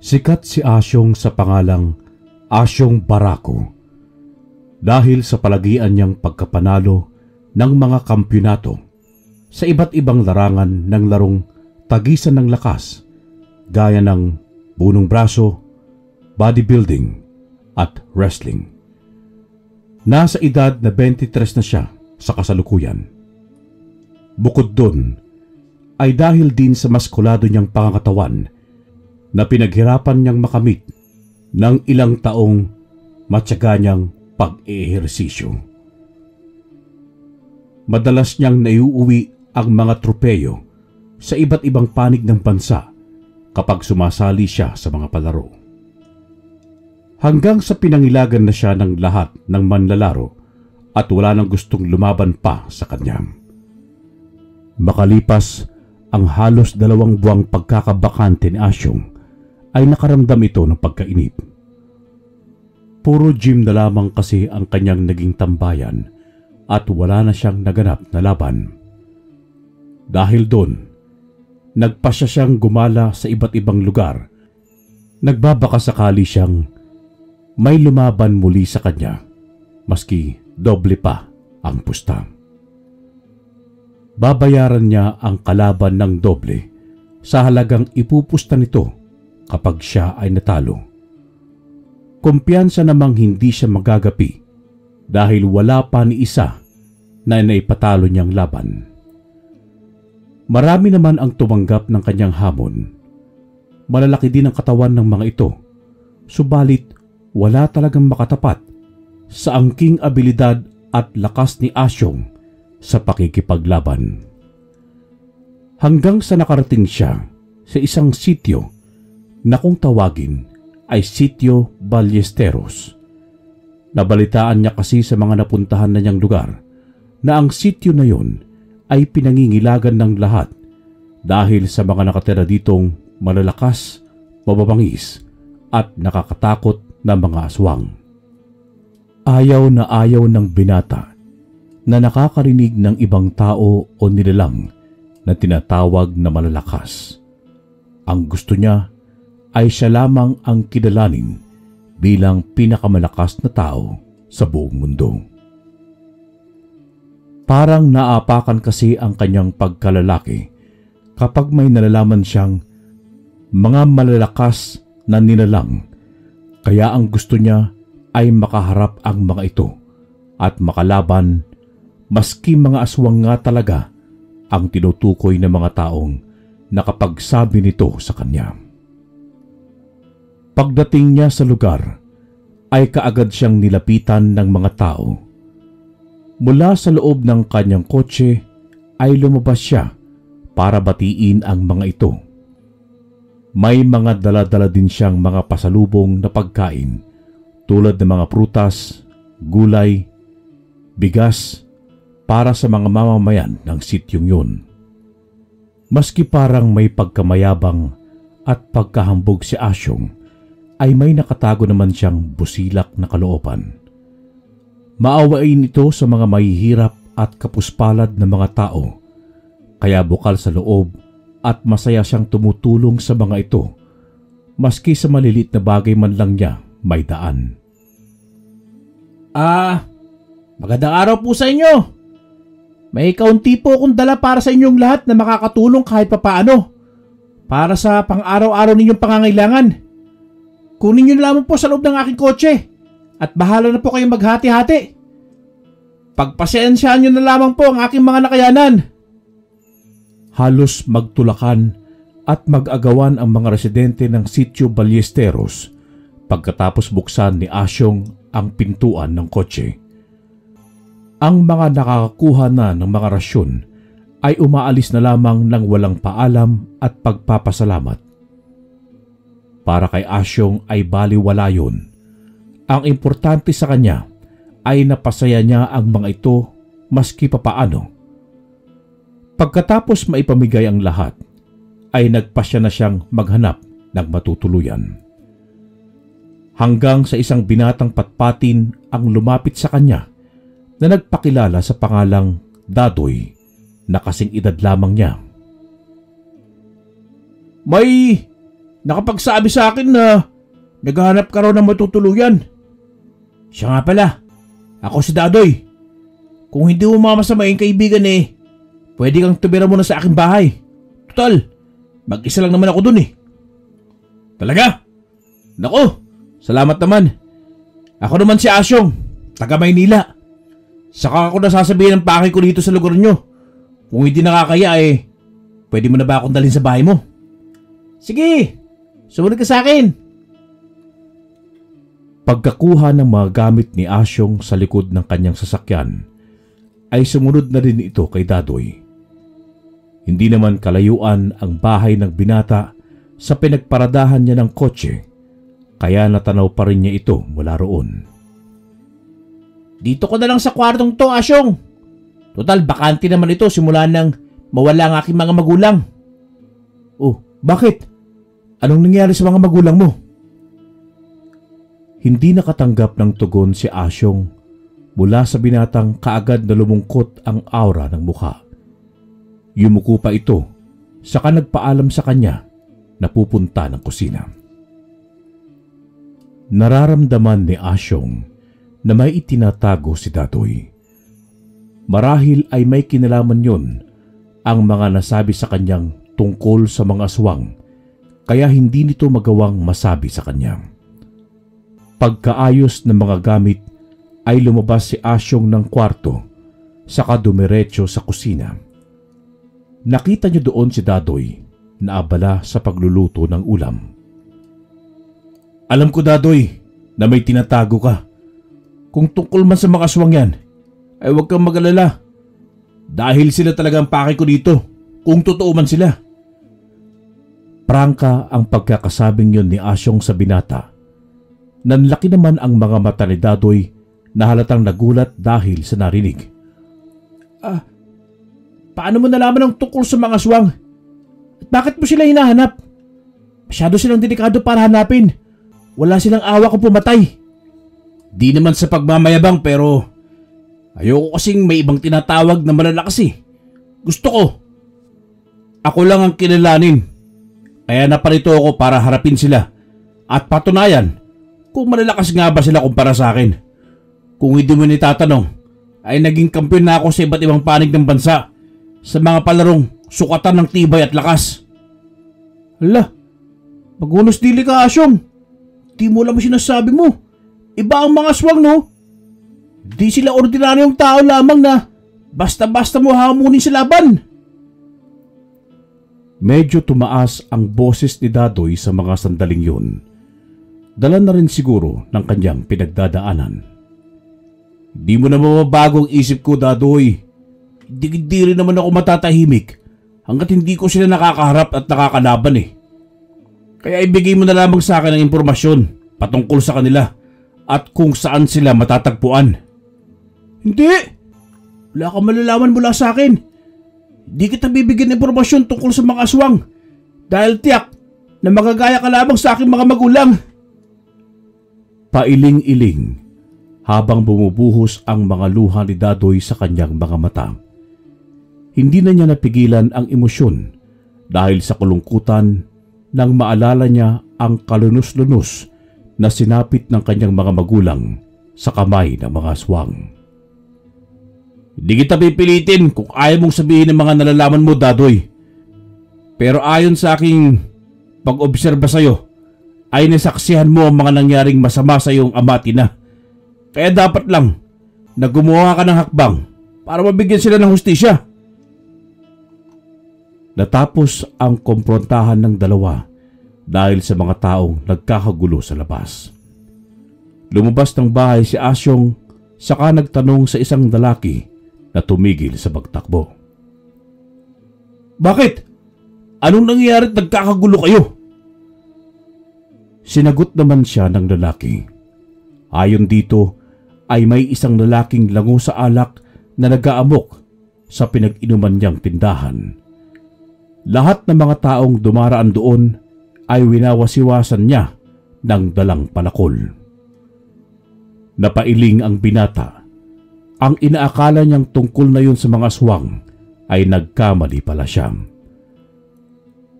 Sikat si Asyong sa pangalang Asyong Barako dahil sa palagian niyang pagkapanalo ng mga kampyonato sa iba't ibang larangan ng larong tagisan ng lakas gaya ng bunong braso, bodybuilding at wrestling. Nasa edad na 23 na siya sa kasalukuyan. Bukod dun, ay dahil din sa maskulado niyang pangangatawan na pinaghirapan niyang makamit ng ilang taong matyaga niyang pag-ehersisyo. Madalas niyang naiuuwi ang mga tropeyo sa iba't ibang panig ng bansa kapag sumasali siya sa mga palaro. Hanggang sa pinangilagan na siya ng lahat ng manlalaro at wala nang gustong lumaban pa sa kanya. Makalipas ang halos 2 buwang pagkakabakante ni Asyong, ay nakaramdam ito ng pagkainip. Puro gym na lamang kasi ang kanyang naging tambayan at wala na siyang naganap na laban. Dahil doon, nagpasya siyang gumala sa iba't ibang lugar. Nagbabaka sakali siyang may lumaban muli sa kanya, maski doble pa ang pusta. Babayaran niya ang kalaban ng doble sa halagang ipupusta nito kapag siya ay natalo. Kumpiyansa namang hindi siya magagapi dahil wala pa ni isa na naipatalo niyang laban. Marami naman ang tumanggap ng kanyang hamon. Malalaki din ang katawan ng mga ito, subalit wala talagang makatapat sa angking abilidad at lakas ni Asyong sa pakikipaglaban. Hanggang sa nakarating siya sa isang sityo na kung tawagin ay Sitio Ballesteros. Nabalitaan niya kasi sa mga napuntahan na niyang lugar na ang sityo na yon ay pinangingilagan ng lahat dahil sa mga nakatira ditong malalakas, mababangis at nakakatakot na mga aswang. Ayaw na ayaw ng binata na nakakarinig ng ibang tao o nilalang na tinatawag na malalakas. Ang gusto niya ay siya lamang ang kidalanin bilang pinakamalakas na tao sa buong mundo. Parang naapakan kasi ang kanyang pagkalalaki kapag may nalalaman siyang mga malalakas na nilalang, kaya ang gusto niya ay makaharap ang mga ito at makalaban maski mga aswang nga talaga ang tinutukoy ng mga taong nakapagsabi nito sa kanya. Pagdating niya sa lugar, ay kaagad siyang nilapitan ng mga tao. Mula sa loob ng kanyang kotse ay lumabas siya para batiin ang mga ito. May mga dala-dala din siyang mga pasalubong na pagkain tulad ng mga prutas, gulay, bigas para sa mga mamamayan ng sityong yun. Maski parang may pagkamayabang at pagkahambog si Asyong, ay may nakatago naman siyang busilak na kalooban. Maawain ito sa mga mahihirap at kapuspalad na mga tao, kaya bukal sa loob at masaya siyang tumutulong sa mga ito, maski sa malilit na bagay man lang niya may daan. Magandang araw po sa inyo. May kaunti po akong dala para sa inyong lahat na makakatulong kahit papaano para sa pang-araw-araw ninyong pangangailangan. Kunin niyo lamang po sa loob ng aking kotse at bahala na po kayong maghati-hati. Pagpasensyaan niyo na lamang po ang aking mga nakayanan. Halos magtulakan at mag-agawan ang mga residente ng Sitio Ballesteros pagkatapos buksan ni Asyong ang pintuan ng kotse. Ang mga nakakakuha na ng mga rasyon ay umaalis na lamang ng walang paalam at pagpapasalamat. Para kay Asyong ay baliwala yun. Ang importante sa kanya ay napasaya niya ang mga ito maski papaano. Pagkatapos maipamigay ang lahat, ay nagpasya na siyang maghanap ng matutuluyan. Hanggang sa isang binatang patpatin ang lumapit sa kanya na nagpakilala sa pangalang Dadoy na kasing edad lamang niya. May nakapagsabi sa akin na naghahanap ka raw ng matutuluyan. Siya nga pala, ako si Dadoy. Kung hindi mo mamasamain kaibigan pwede kang tumira muna sa aking bahay. Total, mag-isa lang naman ako dun Talaga? Nako, salamat naman. Ako naman si Asyong, taga Maynila. Saka ako nasasabihin ng pakay ko dito sa lugar nyo. Kung hindi nakakaya pwede mo na ba akong dalhin sa bahay mo? Sige, sumunod ka sa akin. Pagkakuha ng mga gamit ni Asyong sa likod ng kanyang sasakyan, ay sumunod na rin ito kay Dadoy. Hindi naman kalayuan ang bahay ng binata sa pinagparadahan niya ng kotse, kaya natanaw pa rin niya ito mula roon. Dito ko na lang sa kwartong to, Asyong. Total, bakante naman ito simula nang mawala ang aking mga magulang. Oh, bakit? Anong nangyari sa mga magulang mo? Hindi nakatanggap ng tugon si Asyong mula sa binatang kaagad na lumungkot ang aura ng mukha. Yumuko pa ito, saka nagpaalam sa kanya na pupunta ng kusina. Nararamdaman ni Asyong na may itinatago si Dadoy. Marahil ay may kinalaman yon ang mga nasabi sa kanyang tungkol sa mga aswang, kaya hindi nito magawang masabi sa kanya. Pagkaayos ng mga gamit ay lumabas si Asyong ng kwarto, saka dumiretso sa kusina. Nakita niya doon si Dadoy na abala sa pagluluto ng ulam. Alam ko, Dadoy, na may tinatago ka. Kung tungkol man sa mga aswang yan, ay huwag kang mag-alala. Dahil sila talaga ang pakay ko dito, kung totoo man sila. Prangka ang pagkakasabing yon ni Asyong sa binata. Nanlaki naman ang mga mata ni Dadoy na halatang nagulat dahil sa narinig. Paano mo nalaman ang tungkol sa mga aswang? At bakit mo sila hinahanap? Masyado silang delikado para hanapin. Wala silang awa kung pumatay. Di naman sa pagmamayabang pero ayoko kasing may ibang tinatawag na malalakas Gusto ko, ako lang ang kilalanin. Kaya naparito ako para harapin sila at patunayan kung malalakas nga ba sila kumpara sa akin. Kung hindi mo nitatanong, ay naging kampiyon na ako sa iba't ibang panig ng bansa sa mga palarong sukatan ng tibay at lakas. Hala, magunos dili ka, Asyong. Di mo lang sinasabi mo. Iba ang mga aswang, no? Di sila ordinaryong tao lamang na basta-basta mo hamunin sa laban. Medyo tumaas ang boses ni Dadoy sa mga sandaling yun. Dala na rin siguro ng kanyang pinagdadaanan. Di mo na mababago ang isip ko, Dadoy. Di rin naman ako matatahimik hanggat hindi ko sila nakakaharap at nakakalaban Kaya ibigay mo na lamang sa akin ang impormasyon patungkol sa kanila at kung saan sila matatagpuan. Hindi! Wala kang malalaman mula sa akin. Di kita bibigyan ng impormasyon tungkol sa mga aswang dahil tiyak na magagaya ka lamang sa aking mga magulang. Pailing-iling habang bumubuhos ang mga luha ni Dadoy sa kanyang mga mata. Hindi na niya napigilan ang emosyon dahil sa kulungkutan nang maalala niya ang kalunos-lunos na sinapit ng kanyang mga magulang sa kamay ng mga aswang. Hindi kita pipilitin kung ayaw mong sabihin ng mga nalalaman mo, Dadoy. Pero ayon sa aking pag-obserba sa'yo, ay nasaksihan mo ang mga nangyaring masama sa iyong ama at ina. Kaya dapat lang na gumawa ka ng hakbang para mabigyan sila ng hustisya. Natapos ang komprontahan ng dalawa dahil sa mga taong nagkakagulo sa labas. Lumabas ng bahay si Asyong saka nagtanong sa isang lalaki na tumigil sa pagtakbo. Bakit? Anong nangyayari at nagkakagulo kayo? Sinagot naman siya ng lalaki. Ayon dito ay may isang lalaking lango sa alak na nag-aamok sa pinag-inuman niyang tindahan. Lahat ng mga taong dumaraan doon ay winawasiwasan niya ng dalang palakol. Napailing ang binata. Ang inaakala niyang tungkol na yun sa mga aswang ay nagkamali pala siya.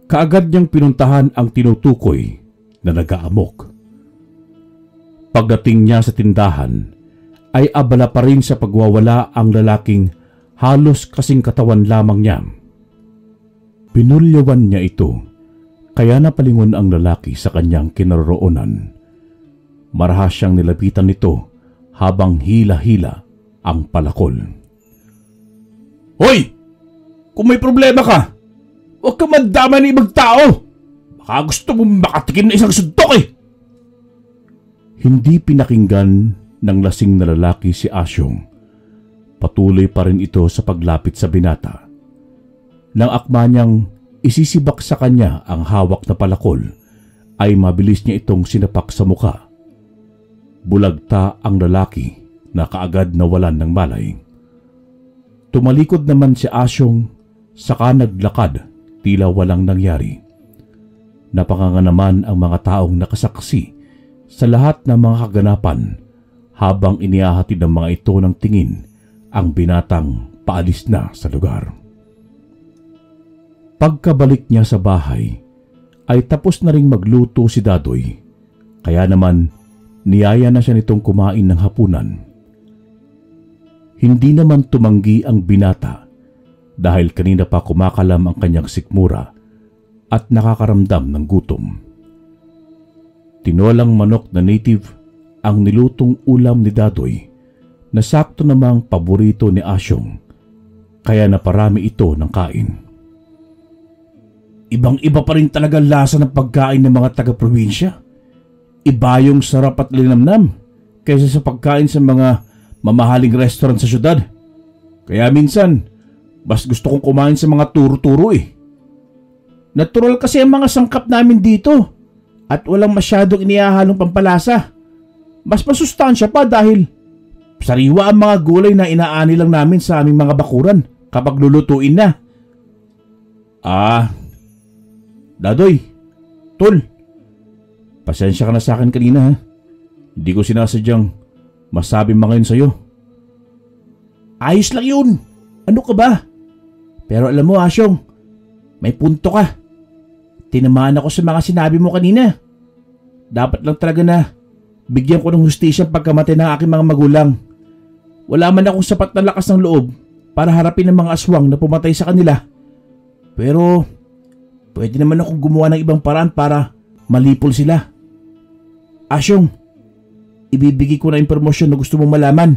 Kaagad niyang pinuntahan ang tinutukoy na nag-aamok. Pagdating niya sa tindahan, ay abala pa rin sa pagwawala ang lalaking halos kasing katawan lamang niya. Pinulyawan niya ito, kaya napalingon ang lalaki sa kanyang kinaroroonan. Marahas siyang nilapitan nito habang hila-hila ang palakol. "Hoy! Kung may problema ka, huwag ka mandama ng ibang tao! Baka gusto mong makatikim na isang suntok eh!" Hindi pinakinggan ng lasing na lalaki si Asyong. Patuloy pa rin ito sa paglapit sa binata. Nang akma niyang isisibak sa kanya ang hawak na palakol, ay mabilis niya itong sinapak sa muka. Bulagta ang lalaki na kaagad nawalan ng malay. Tumalikod naman si Asyong, saka naglakad tila walang nangyari. Napanganga naman ang mga taong nakasaksi sa lahat ng mga kaganapan habang inihahatid ng mga ito ng tingin ang binatang paalis na sa lugar. Pagkabalik niya sa bahay, ay tapos na ring magluto si Dadoy, kaya naman niyaya na siya nitong kumain ng hapunan. Hindi naman tumanggi ang binata dahil kanina pa kumakalam ang kanyang sikmura at nakakaramdam ng gutom. Tinolang manok na native ang nilutong ulam ni Dadoy na sakto namang paborito ni Asyong, kaya naparami ito ng kain. Ibang-iba pa rin talaga lasa ng pagkain ng mga taga-probinsya. Iba yung sarap at linamnam kaysa sa pagkain sa mga mamahaling restaurant sa syudad. Kaya minsan, mas gusto kong kumain sa mga turo-turo eh. Natural kasi ang mga sangkap namin dito at walang masyadong inihahalong pampalasa. Mas masustansya pa dahil sariwa ang mga gulay na inaani lang namin sa aming mga bakuran kapag lulutuin na. Dadoy, Tol, pasensya ka na sa akin kanina ha. Hindi ko sinasadyang masabi mga yun sa'yo. Ayos lang yun. Ano ka ba? Pero alam mo Asyong, may punto ka. Tinamaan ako sa mga sinabi mo kanina. Dapat lang talaga na bigyan ko ng hustisya ang pagkamatay ng aking mga magulang. Wala man akong sapat na lakas ng loob para harapin ang mga aswang na pumatay sa kanila. Pero pwede naman akong gumawa ng ibang paraan para malipol sila. Asyong, ibibigay ko na impormasyon na gusto mong malaman.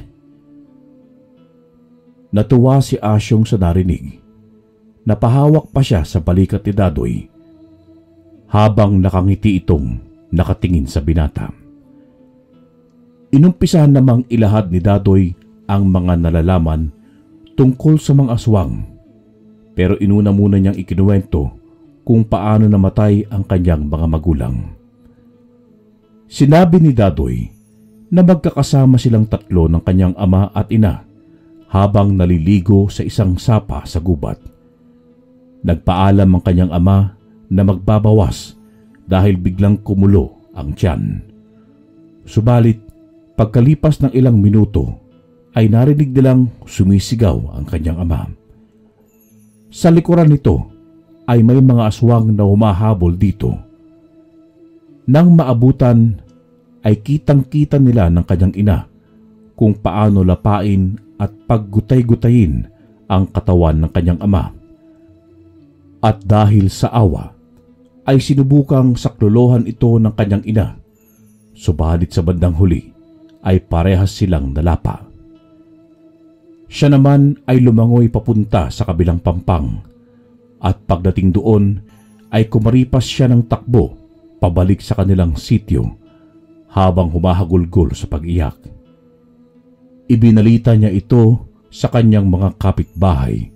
Natuwa si Asyong sa narinig. Napahawak pa siya sa balikat ni Dadoy habang nakangiti itong nakatingin sa binata. Inumpisahan namang ilahad ni Dadoy ang mga nalalaman tungkol sa mga aswang, pero inuna muna niyang ikinuwento kung paano namatay ang kanyang mga magulang. Sinabi ni Dadoy na magkakasama silang tatlo ng kanyang ama at ina habang naliligo sa isang sapa sa gubat. Nagpaalam ang kanyang ama na magbabawas dahil biglang kumulo ang tiyan. Subalit, pagkalipas ng ilang minuto, ay narinig nilang sumisigaw ang kanyang ama. Sa likuran nito ay may mga aswang na humahabol dito. Nang maabutan ay kitang-kita nila ng kanyang ina kung paano lapain at paggutay-gutayin ang katawan ng kanyang ama. At dahil sa awa, ay sinubukang saklolohan ito ng kanyang ina. Subalit sa bandang huli ay parehas silang nalapa. Siya naman ay lumangoy papunta sa kabilang pampang at pagdating doon ay kumaripas siya ng takbo pabalik sa kanilang sityo habang humahagulgol sa pag-iyak. Ibinalita niya ito sa kanyang mga kapitbahay,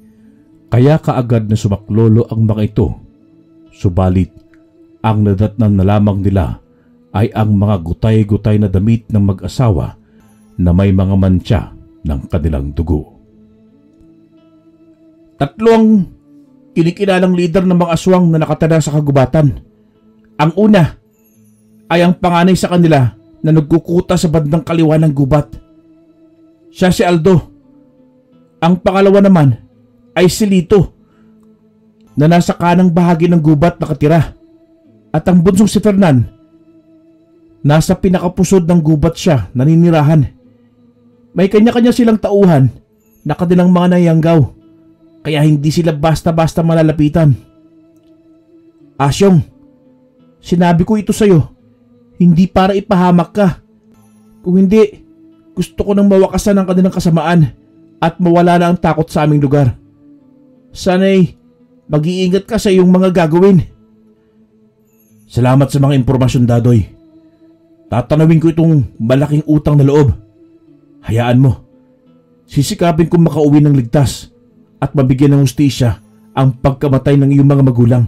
kaya kaagad na sumaklolo ang mga ito. Subalit, ang nadatnan na lamang nila ay ang mga gutay-gutay na damit ng mag-asawa na may mga mantsa ng kanilang dugo. Tatlo ang kinikilalang lider ng mga aswang na nakatira sa kagubatan. Ang una ay ang panganay sa kanila na nagkukuta sa bandang kaliwa ng gubat. Siya si Aldo. Ang pangalawa naman ay si Lito. na nasa kanang bahagi ng gubat nakatira. At ang bunsong si Fernan, nasa pinakapusod ng gubat siya naninirahan. May kanya-kanya silang tauhan na kanilang mga nayanggaw, kaya hindi sila basta-basta malalapitan. Asyong, sinabi ko ito sa'yo, hindi para ipahamak ka. Kung hindi, gusto ko nang mawakasan ang kanilang kasamaan at mawala na ang takot sa aming lugar. Sana'y mag-iingat ka sa iyong mga gagawin. Salamat sa mga impormasyon, Dadoy. Tatanawin ko itong malaking utang na loob. Hayaan mo. Sisikapin kong makauwi ng ligtas at mabigyan ng hustisya ang pagkamatay ng iyong mga magulang.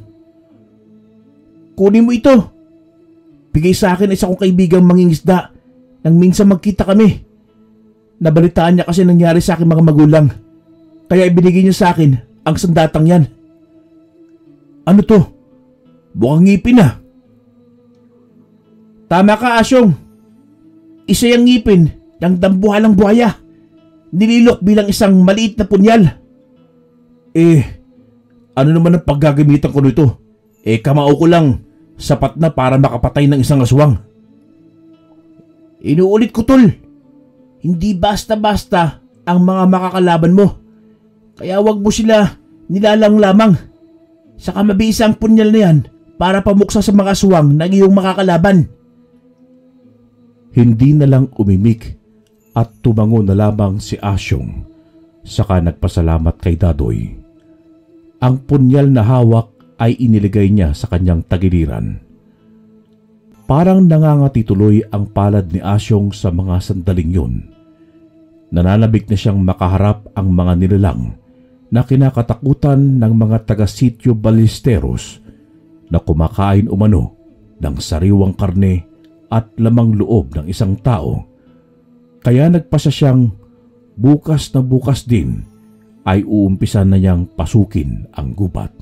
Kunin mo ito. Bigay sa akin isa kong kaibigang mangingisda nang minsan magkita kami. Nabalitaan niya kasi nangyari sa aking mga magulang, kaya ibinigay niya sa akin ang sandatang yan. Ano to? Bukang ngipin ah. Tama ka, Asyong. Isa yung ngipin ng dambuhalang buhaya, nililok bilang isang maliit na punyal. Ano naman ang paggagamitan ko nito? Kamao ko lang, sapat na para makapatay ng isang aswang. Inuulit ko, tol. Hindi basta-basta ang mga makakalaban mo. Kaya wag mo sila nilalang lamang. Saka mabisa ang punyal na yan para pamuksa sa mga aswang na iyong makakalaban. Hindi na lang umimik at tumango na lamang si Asyong, saka nagpasalamat kay Dadoy. Ang punyal na hawak ay iniligay niya sa kanyang tagiliran. Parang nangangati tuloy ang palad ni Asyong sa mga sandaling yun. Nananabik na siyang makaharap ang mga nilalang na kinakatakutan ng mga taga-sityo Ballesteros na kumakain umano ng sariwang karne at lamang loob ng isang tao. Kaya nagpasya siyang bukas na bukas din ay uumpisan na niyang pasukin ang gubat.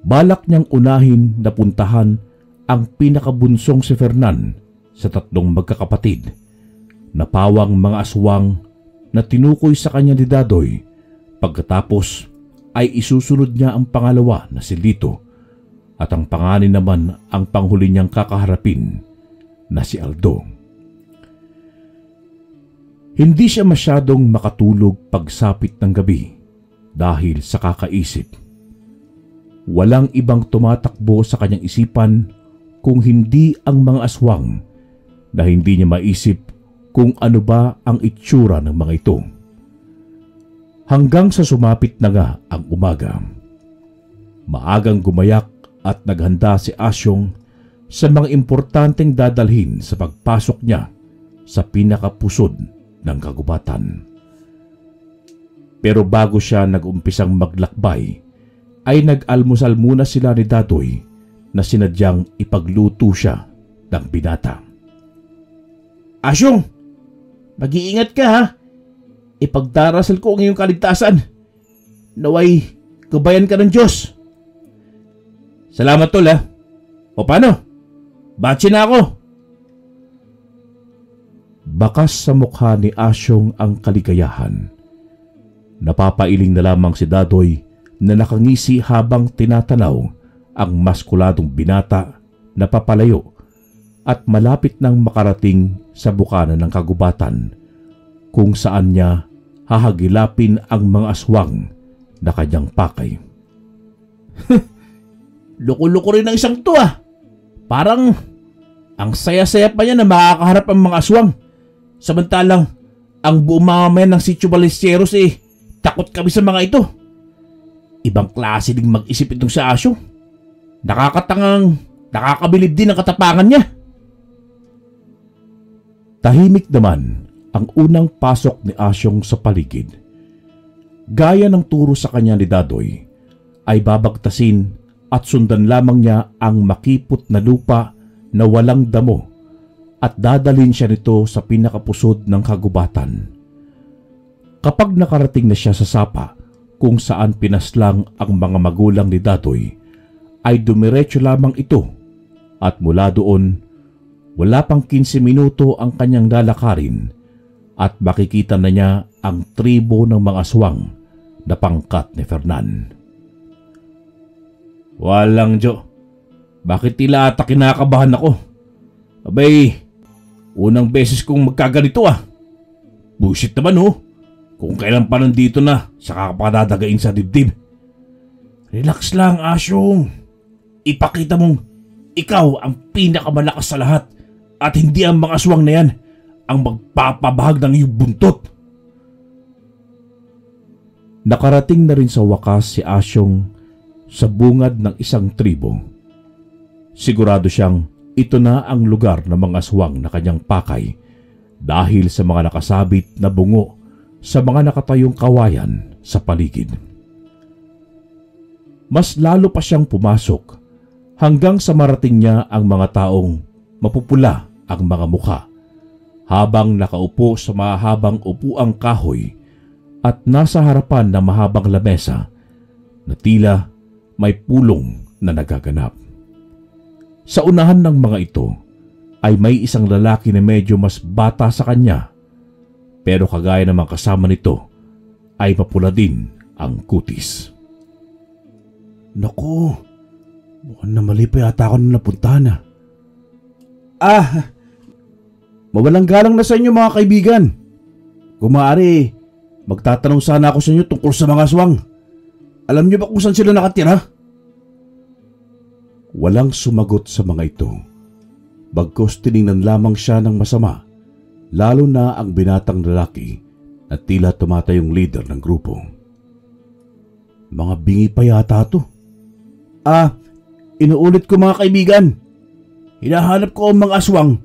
Balak niyang unahin na puntahan ang pinakabunsong si Fernan sa tatlong magkakapatid na pawang mga aswang na tinukoy sa kanya ni Dadoy. Pagkatapos ay isusunod niya ang pangalawa na si Lito at ang panganin naman ang panghuli niyang kakaharapin na si Aldo. Hindi siya masyadong makatulog pagsapit ng gabi dahil sa kakaisip. Walang ibang tumatakbo sa kanyang isipan kung hindi ang mga aswang na hindi niya maisip kung ano ba ang itsura ng mga ito. Hanggang sa sumapit na nga ang umaga. Maagang gumayak at naghanda si Asyong sa mga importanteng dadalhin sa pagpasok niya sa pinakapusod ng kagubatan. Pero bago siya nag-umpisang maglakbay, ay nag-almusal muna sila ni Dadoy na sinadyang ipagluto siya ng binata. Asyong, mag-iingat ka ha. Ipagdarasal ko ang iyong kaligtasan. Naway, gabayan ka ng Diyos. Salamat, tol ha. O paano? Batsi na ako. Bakas sa mukha ni Asyong ang kaligayahan. Napapailing na lamang si Dadoy na nakangisi habang tinatanaw ang maskuladong binata na papalayo at malapit nang makarating sa bukana ng kagubatan kung saan niya hahagilapin ang mga aswang na kanyang pakay. Loko-loko rin ang isang to ah. Parang ang saya-saya pa niya na makakaharap ang mga aswang. Samantalang ang buong mamamayan ng Sitio Ballesteros takot kami sa mga ito. Ibang klase ding mag-isip itong si Asyong. Nakakabilib din ang katapangan niya. Tahimik naman ang unang pasok ni Asyong sa paligid. Gaya ng turo sa kanya ni Dadoy, ay babagtasin at sundan lamang niya ang makipot na lupa na walang damo at dadalhin siya nito sa pinakapusod ng kagubatan. Kapag nakarating na siya sa sapa kung saan pinaslang ang mga magulang ni Dadoy, ay dumiretso lamang ito at mula doon, wala pang 15 minuto ang kanyang lalakarin at makikita na niya ang tribo ng mga aswang na pangkat ni Fernan. Walang Jo. Bakit tila ata kinakabahan ako? Abay, unang beses kong magkaganito ah. Bullshit naman oh. Kung kailan pa nandito na, saka ka pa dadagain sa dibdib. Relax lang, Asyong. Ipakita mong ikaw ang pinakamalakas sa lahat at hindi ang mga aswang na yan ang magpapabahag ng iyong buntot. Nakarating na rin sa wakas si Asyong sa bungad ng isang tribo. Sigurado siyang ito na ang lugar ng mga aswang na kanyang pakay dahil sa mga nakasabit na bungo sa mga nakatayong kawayan sa paligid. Mas lalo pa siyang pumasok hanggang sa marating niya ang mga taong mapupula ang mga mukha habang nakaupo sa mahabang upuang kahoy at nasa harapan ng mahabang lamesa na tila may pulong na nagaganap. Sa unahan ng mga ito ay may isang lalaki na medyo mas bata sa kanya, pero kagaya namang kasama nito ay mapula din ang kutis. Naku, mukhang namali pa yata ako nung napuntahan ah. Mawalang galang na sa inyo mga kaibigan. Kung maaari, magtatanong sana ako sa inyo tungkol sa mga aswang. Alam niyo ba kung saan sila nakatira? Walang sumagot sa mga ito. Bagkus tiningnan lamang siya ng masama, lalo na ang binatang lalaki na tila tumatayong leader ng grupo. Mga bingi pa yata to. Inuulit ko mga kaibigan. Hinahanap ko ang mga aswang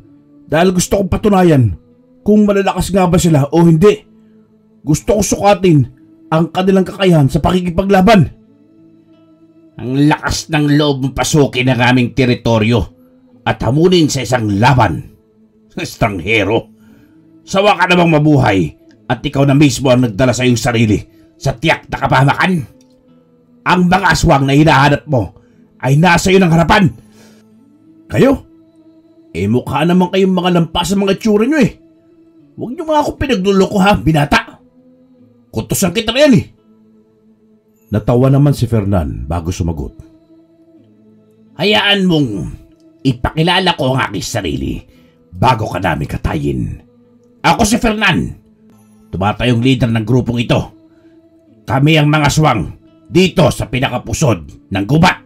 dahil gusto kong patunayan kung malalakas nga ba sila o hindi. Gusto ko sukatin ang kanilang kakayahan sa pakikipaglaban. Ang lakas ng loob mong pasukin ang aming teritoryo at hamunin sa isang laban. Estranghero, sawa ka namang mabuhay at ikaw na mismo ang nagdala sa iyong sarili sa tiyak na kapahamakan. Ang mga aswang na hinahanap mo ay nasa iyo ng harapan. Kayo? Mukha naman kayong mga lampas sa mga tsura nyo eh. Huwag nyo nga ako pinagluloko ha, binata. Kutusan kita na yan eh. Natawa naman si Fernan bago sumagot. Hayaan mong ipakilala ko ang aking sarili bago ka namin katayin. Ako si Fernan, tumatayong leader ng grupong ito. Kami ang mga aswang dito sa pinakapusod ng gubat.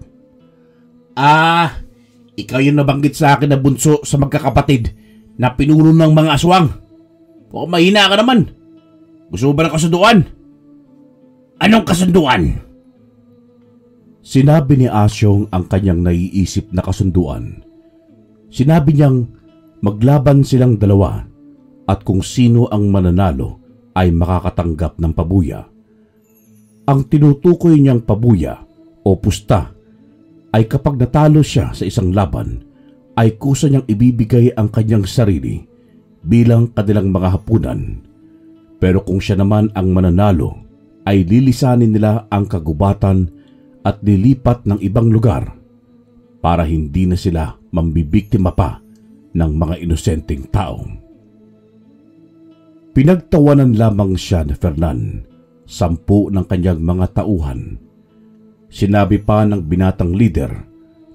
Ikaw yung nabanggit sa akin na bunso sa magkakapatid na pinuno ng mga aswang. Baka mahina ka naman. Gusto mo ba ng kasunduan? Anong kasunduan? Sinabi ni Asyong ang kanyang naiisip na kasunduan. Sinabi niyang maglaban silang dalawa at kung sino ang mananalo ay makakatanggap ng pabuya. Ang tinutukoy niyang pabuya o pusta ay kapag natalo siya sa isang laban ay kusa niyang ibibigay ang kanyang sarili bilang kanilang mga hapunan. Pero kung siya naman ang mananalo ay lilisanin nila ang kagubatan at lilipat ng ibang lugar para hindi na sila mambibiktima pa ng mga inosenteng tao. Pinagtawanan lamang siya ni Fernan, 10 ng kanyang mga tauhan. Sinabi pa ng binatang leader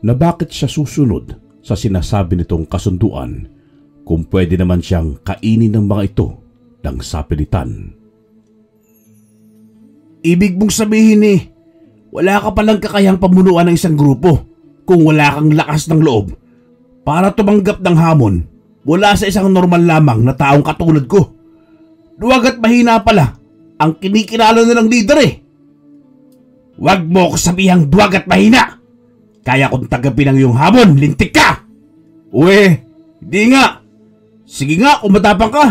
na bakit siya susunod sa sinasabi nitong kasunduan kung pwede naman siyang kainin ng mga ito ng sapilitan. Ibig mong sabihin wala ka palang kakayang pamunuan ng isang grupo kung wala kang lakas ng loob para tumanggap ng hamon mula sa isang normal lamang na taong katulad ko. Duwag at mahina pala ang kinikilala nilang leader eh. Huwag mo ko sabihang duwag at mahina. Kaya kung tagapin ang iyong hamon, lintik ka! Uwe, hindi nga. Sige nga, kung matapang ka.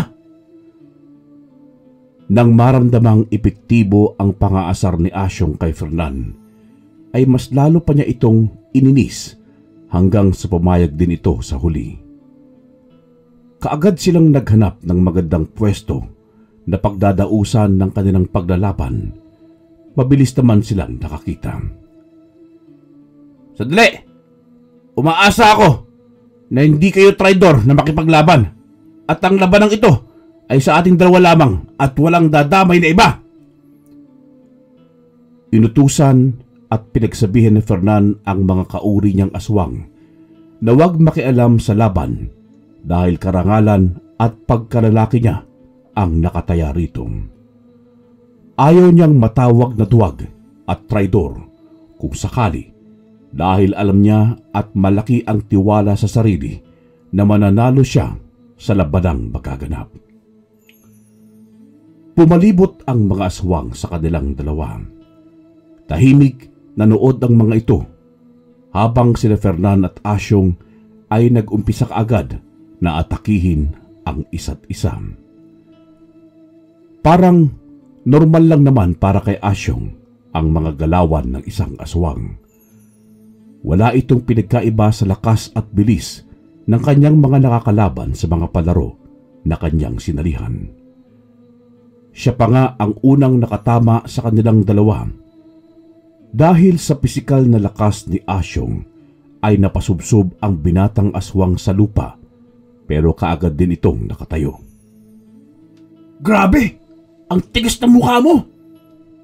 Nang maramdamang epektibo ang pangaasar ni Asyong kay Fernan, ay mas lalo pa niya itong ininis hanggang sa pumayag din ito sa huli. Kaagad silang naghanap ng magandang pwesto na pagdadausan ng kanilang paglalaban. Mabilis naman silang nakakita. Sadali! Umaasa ako na hindi kayo traidor na makipaglaban at ang labanang ito ay sa ating dalawa lamang at walang dadamay na iba. Inutusan at pinagsabihan ni Fernan ang mga kauri niyang aswang na huwag makialam sa laban dahil karangalan at pagkalalaki niya ang nakataya rito. Ayaw niyang matawag na duwag at traidor kung sakali dahil alam niya at malaki ang tiwala sa sarili na mananalo siya sa labanang magaganap. Pumalibot ang mga aswang sa kanilang dalawa. Tahimik nanood ang mga ito habang sina Fernan at Asyong ay nag-umpisa kaagad na atakihin ang isa't isa. Parang normal lang naman para kay Asyong ang mga galawan ng isang aswang. Wala itong pinagkaiba sa lakas at bilis ng kanyang mga nakakalaban sa mga palaro na kanyang sinalihan. Siya pa nga ang unang nakatama sa kanilang dalawa. Dahil sa pisikal na lakas ni Asyong ay napasubsob ang binatang aswang sa lupa, pero kaagad din itong nakatayo. Grabe! Ang tigas ng mukha mo!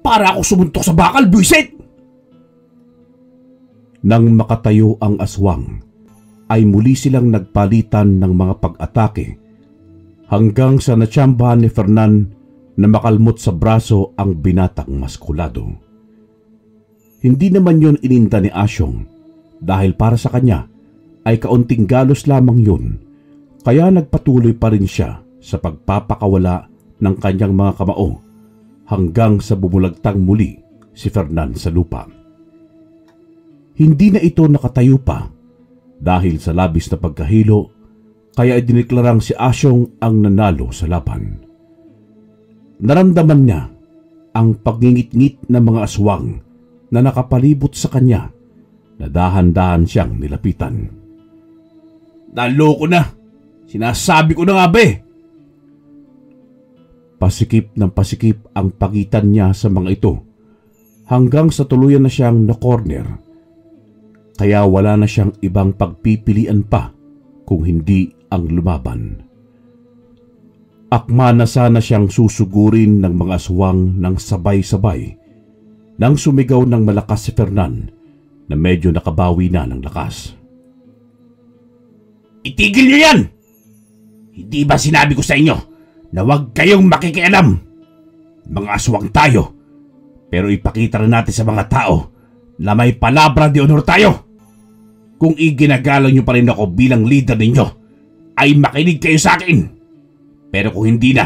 Para ako sumuntok sa bakal, buisit! Nang makatayo ang aswang, ay muli silang nagpalitan ng mga pag-atake hanggang sa natsambahan ni Fernan na makalmot sa braso ang binatang maskulado. Hindi naman yon ininda ni Asyong dahil para sa kanya ay kaunting galos lamang yun, kaya nagpatuloy pa rin siya sa pagpapakawala ng kanyang mga kamao hanggang sa bumulagtang muli si Fernan sa lupa. Hindi na ito nakatayo pa dahil sa labis na pagkahilo, kaya idineklarang si Asyong ang nanalo sa laban. Naramdaman niya ang pagngingit-ngit ng mga aswang na nakapalibot sa kanya na dahan-dahan siyang nilapitan. Naloko na! Sinasabi ko na nga ba eh! Pasikip ng pasikip ang pagitan niya sa mga ito hanggang sa tuluyan na siyang na-corner. Kaya wala na siyang ibang pagpipilian pa kung hindi ang lumaban. Akma na sana siyang susugurin ng mga aswang ng sabay-sabay nang sumigaw ng malakas si Fernan na medyo nakabawi na ng lakas. Itigil niyo yan! Hindi ba sinabi ko sa inyo na huwag kayong makikialam? Mga aswang tayo, pero ipakita rin natin sa mga tao na may palabra de honor tayo. Kung iginagalang nyo pa rin ako bilang leader ninyo, ay makinig kayo sa akin. Pero kung hindi na,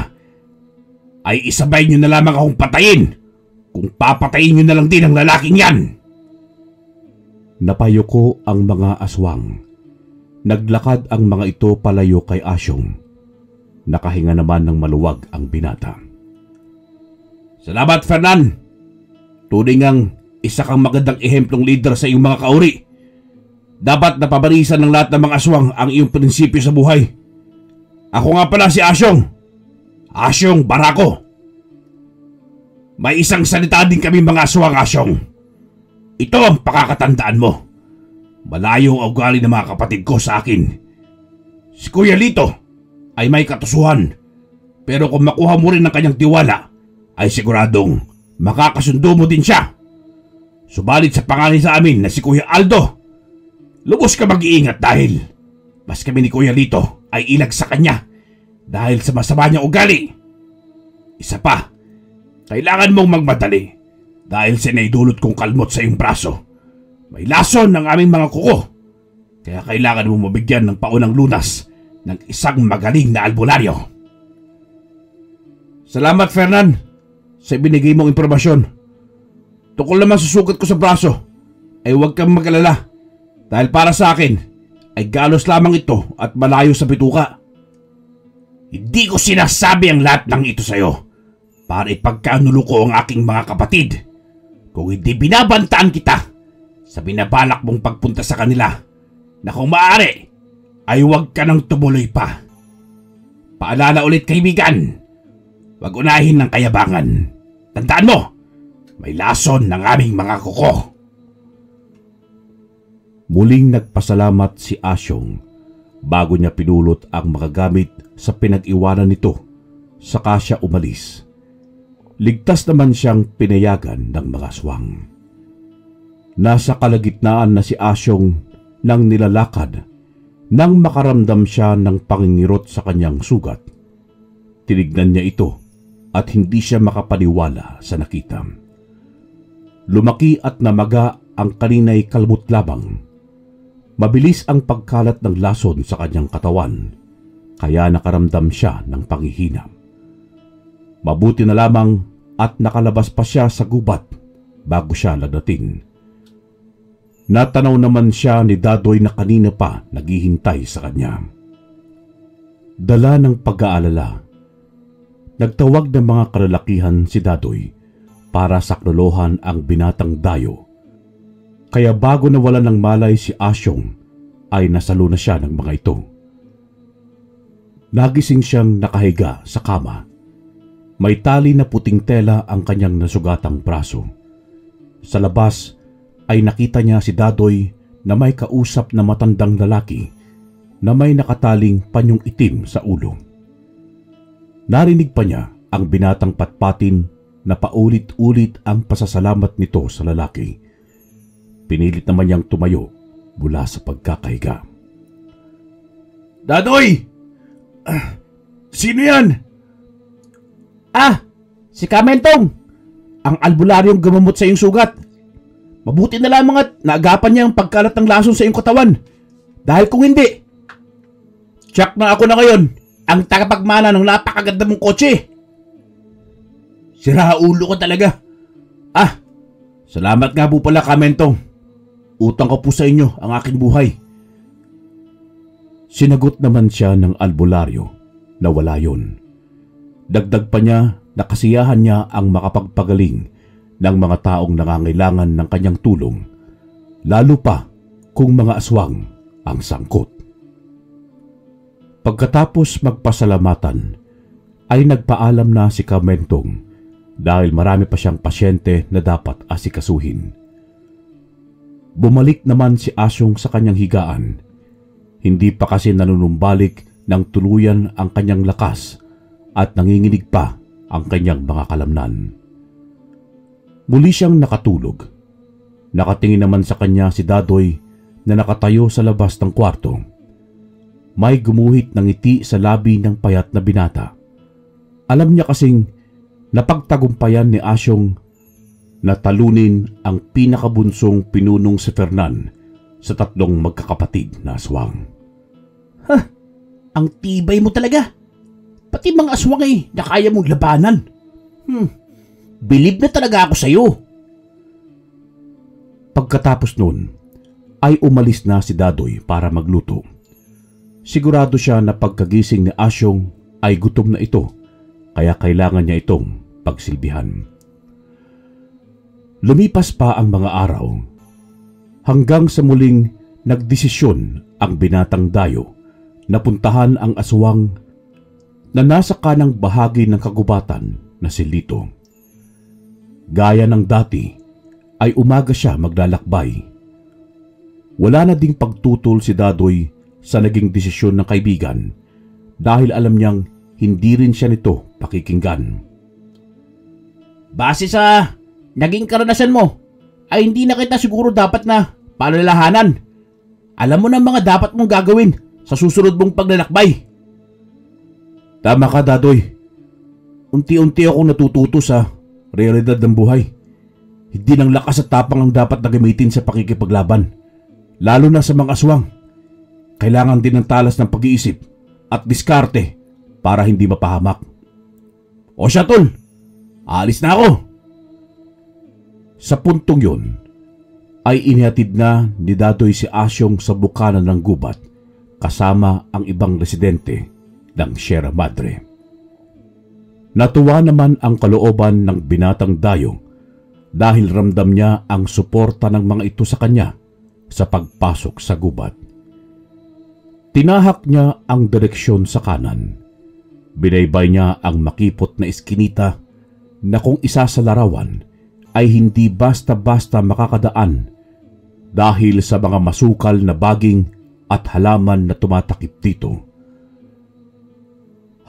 ay isabay nyo na lamang akong patayin kung papatayin nyo na lang din ang lalaking yan. Napayuko ang mga aswang. Naglakad ang mga ito palayo kay Asyong. Nakahinga naman ng maluwag ang binata. Salamat, Fernan. Tunay ngang isa kang magandang ehemplong leader sa iyong mga kauri. Dapat napabarisan ng lahat ng mga aswang ang iyong prinsipyo sa buhay. Ako nga pala si Asyong. Asyong Barako. May isang salita din kami mga aswang, Asyong. Ito ang pakakatandaan mo. Malayo ang ugali ng mga kapatid ko sa akin. Si Kuya Lito ay may katusuhan, pero kung makuha mo rin ang kanyang tiwala, ay siguradong makakasundo mo din siya. Subalit sa pangalan sa amin na si Kuya Aldo, lubos ka mag-iingat dahil mas kami ni Kuya Lito ay ilag sa kanya dahil sa masama niyang ugali. Isa pa, kailangan mong magmadali dahil sa naidulot kong kalmot sa iyong braso. May lason ng aming mga kuko, kaya kailangan mong mabigyan ng paunang lunas ng isang magaling na albularyo. Salamat, Fernan, sa ibinigay mong impormasyon. Tungkol naman sa sugat ko sa braso, ay huwag kang mag-alala dahil para sa akin ay galos lamang ito at malayo sa bituka. Hindi ko sinasabi ang lahat ng ito sa'yo para ipagkanulo ko ang aking mga kapatid. Kung hindi binabantaan kita sa binabalak mong pagpunta sa kanila, na kung maaari ay huwag ka nang tumuloy pa. Paalala ulit, kaibigan, huwag unahin ng kayabangan. Tandaan mo, may lason ng aming mga kuko. Muling nagpasalamat si Asyong bago niya pinulot ang makagamit sa pinag-iwanan nito, saka siya umalis. Ligtas naman siyang pinayagan ng mga aswang. Nasa kalagitnaan na si Asyong nang nilalakad nang makaramdam siya ng pangingirot sa kanyang sugat. Tinignan niya ito at hindi siya makapaniwala sa nakita. Lumaki at namaga ang kaninay kalmot labang. Mabilis ang pagkalat ng lason sa kanyang katawan, kaya nakaramdam siya ng panghihina. Mabuti na lamang at nakalabas pa siya sa gubat bago siya ladating. Natanaw naman siya ni Dadoy na kanina pa naghihintay sa kanya. Dala ng pag-aalala, nagtawag ng mga kalalakihan si Dadoy para saklolohan ang binatang dayo. Kaya bago nawalan ng malay si Asyong ay nasalo na siya ng mga ito. Nagising siyang nakahiga sa kama. May tali na puting tela ang kanyang nasugatang braso. Sa labas ay nakita niya si Dadoy na may kausap na matandang lalaki na may nakataling panyong itim sa ulo. Narinig pa niya ang binatang patpatin na paulit-ulit ang pasasalamat nito sa lalaki. Pinilit naman niyang tumayo mula sa pagkakahiga. Dadoy! Sino yan? Si Kamentong! Ang albularyong gumamot sa iyong sugat. Mabuti na lamang at naagapan niya ang pagkalat ng lason sa iyong katawan. Dahil kung hindi, tsak na ako na ngayon ang tagapagmana ng napakaganda mong kotse. Sira ulo ko talaga. Salamat nga po pala, Kamentong. Utang ko po sa inyo ang aking buhay. Sinagot naman siya ng albularyo na wala yun. Dagdag pa niya na kasiyahan niya ang makapagpagaling ng mga taong nangangailangan ng kanyang tulong, lalo pa kung mga aswang ang sangkot. Pagkatapos magpasalamatan, ay nagpaalam na si Kamentong dahil marami pa siyang pasyente na dapat asikasuhin. Bumalik naman si Asyong sa kanyang higaan. Hindi pa kasi nanunumbalik ng tuluyan ang kanyang lakas at nanginginig pa ang kanyang mga kalamnan. Muli siyang nakatulog. Nakatingin naman sa kanya si Dadoy na nakatayo sa labas ng kwarto. May gumuhit ng ngiti sa labi ng payat na binata. Alam niya kasing napagtagumpayan ni Asyong na talunin ang pinakabunsong pinunong si Fernan sa tatlong magkakapatid na aswang. Ang tibay mo talaga. Pati mga aswang na kaya mong labanan. Bilib na talaga ako sa'yo. Pagkatapos nun, ay umalis na si Dadoy para magluto. Sigurado siya na pagkagising ni Asyong ay gutom na ito, kaya kailangan niya itong pagsilbihan. Lumipas pa ang mga araw, hanggang sa muling nagdesisyon ang binatang dayo na puntahan ang aswang na nasa kanang bahagi ng kagubatan na si Lito. Gaya ng dati, ay umaga siya maglalakbay. Wala na ding pagtutol si Dadoy sa naging desisyon ng kaibigan dahil alam niyang hindi rin siya nito pakikinggan. Base sa naging karanasan mo, ay hindi na kita siguro dapat na palalahanan. Alam mo na mga dapat mong gagawin sa susunod mong paglalakbay. Tama ka, Dadoy. Unti-unti akong natututo sa realidad ng buhay. Hindi ng lakas at tapang ang dapat na gamitin sa pakikipaglaban, lalo na sa mga aswang. Kailangan din ng talas ng pag-iisip at diskarte para hindi mapahamak. O siya, tol, aalis na ako. Sa puntong yun, ay inihatid na ni Dadoy si Asyong sa bukanan ng gubat kasama ang ibang residente ng Sierra Madre. Natuwa naman ang kalooban ng binatang dayo dahil ramdam niya ang suporta ng mga ito sa kanya sa pagpasok sa gubat. Tinahak niya ang direksyon sa kanan. Binaybay niya ang makipot na iskinita na kung isa sa larawan ay hindi basta-basta makakadaan dahil sa mga masukal na baging at halaman na tumatakip dito.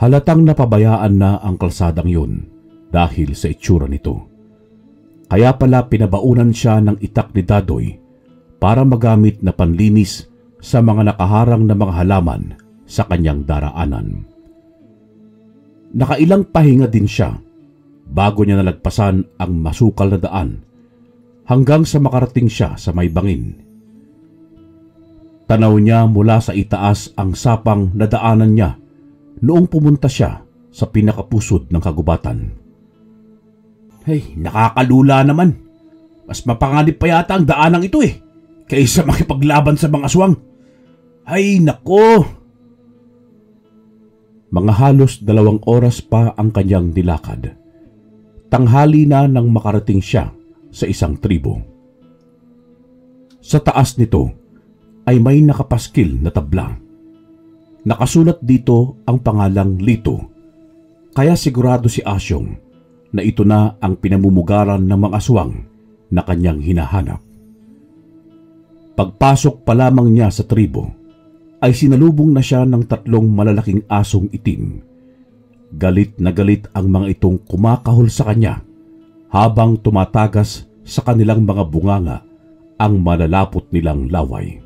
Halatang napabayaan na ang kalsadang yun dahil sa itsura nito. Kaya pala pinabaunan siya ng itak ni Dadoy para magamit na panlinis sa mga nakaharang na mga halaman sa kanyang daraanan. Nakailang pahinga din siya bago niya nalagpasan ang masukal na daan hanggang sa makarating siya sa may bangin. Tanaw niya mula sa itaas ang sapang na daanan niya noong pumunta siya sa pinakapusod ng kagubatan. Hey, nakakalula naman. Mas mapanganib pa yata ang daanang ito kaysa makipaglaban sa mga aswang. Ay, nako! Mga halos 2 oras pa ang kanyang nilakad. Tanghali na nang makarating siya sa isang tribo. Sa taas nito ay may nakapaskil na tabla. Nakasulat dito ang pangalang Lito, kaya sigurado si Asyong na ito na ang pinamumugaran ng mga aswang na kanyang hinahanap. Pagpasok pa lamang niya sa tribo, ay sinalubong na siya ng 3 malalaking asong itim. Galit na galit ang mga itong kumakahol sa kanya habang tumatagas sa kanilang mga bunganga ang malalapot nilang laway.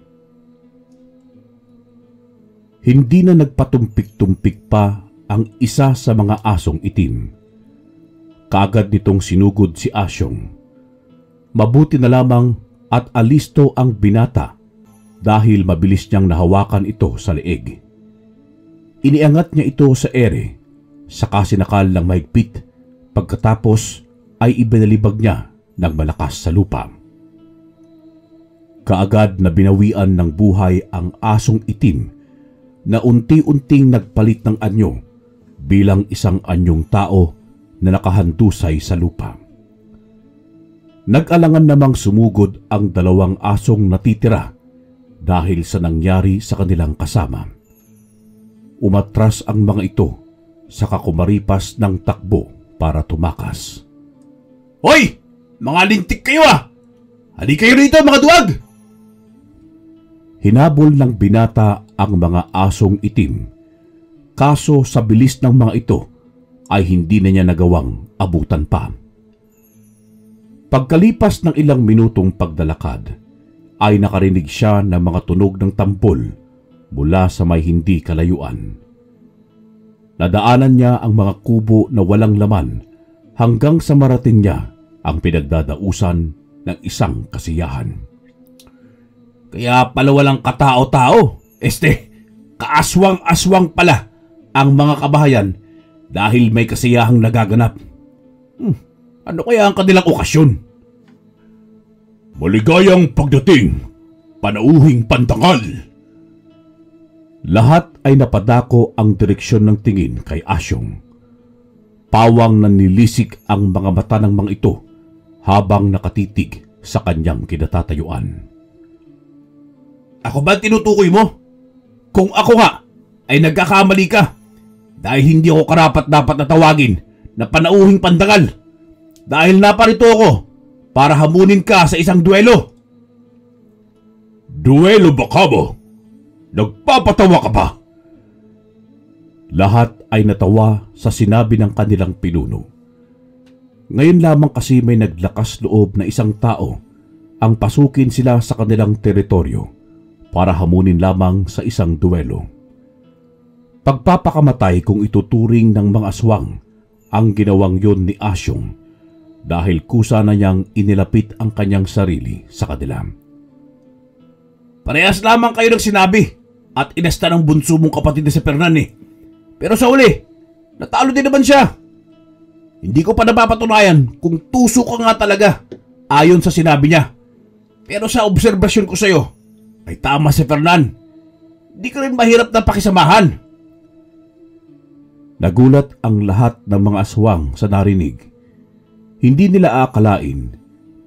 Hindi na nagpatumpik-tumpik pa ang isa sa mga asong itim. Kaagad nitong sinugod si Asyong. Mabuti na lamang at alisto ang binata dahil mabilis niyang nahawakan ito sa leeg. Iniangat niya ito sa ere, saka sinakal ng mahigpit, pagkatapos ay ibinalibag niya ng malakas sa lupa. Kaagad na binawian ng buhay ang asong itim na unti-unting nagpalit ng anyo bilang isang anyong tao na nakahandusay sa lupa. Nag-alangan namang sumugod ang 2 asong natitira dahil sa nangyari sa kanilang kasama. Umatras ang mga ito saka kumaripas ng takbo para tumakas. Hoy! Mga lintik kayo Hali kayo rito mga duwag! Hinabol ng binata ang mga asong itim, kaso sa bilis ng mga ito ay hindi na niya nagawang abutan pa. Pagkalipas ng ilang minutong pagdalakad, ay nakarinig siya ng mga tunog ng tampol mula sa may hindi kalayuan. Nadaanan niya ang mga kubo na walang laman hanggang sa marating niya ang pinagdadausan ng isang kasiyahan. Kaya pala walang katao-tao, kaaswang-aswang pala ang mga kabahayan dahil may kasiyahang nagaganap. Ano kaya ang kanilang okasyon? Maligayang pagdating, panauhing pantangal. Lahat ay napadako ang direksyon ng tingin kay Asyong. Pawang nanilisik ang mga mata ng mga ito habang nakatitig sa kanyang kinatatayuan. Ako ba tinutukoy mo? Kung ako nga ay nagkakamali ka dahil hindi ako karapat-dapat na tawagin na panauhing pandangal dahil naparito ako para hamunin ka sa isang duelo. Duelo ba ka mo? Nagpapatawa ka ba? Lahat ay natawa sa sinabi ng kanilang pinuno. Ngayon lamang kasi may naglakas loob na isang tao ang pasukin sila sa kanilang teritoryo para hamunin lamang sa isang duelo. Pagpapakamatay kung ituturing ng mga aswang ang ginawang yon ni Asyong dahil kusa na niyang inilapit ang kanyang sarili sa kanila. Parehas lamang kayo ng sinabi at inasta ng bunso mong kapatid na si Fernan Pero sa uli, natalo din naman siya. Hindi ko pa napapatunayan kung tuso ka nga talaga ayon sa sinabi niya. Pero sa obserbasyon ko sa iyo, ay tama si Fernan. Di ka rin mahirap na pakisamahan. Nagulat ang lahat ng mga aswang sa narinig. Hindi nila akalain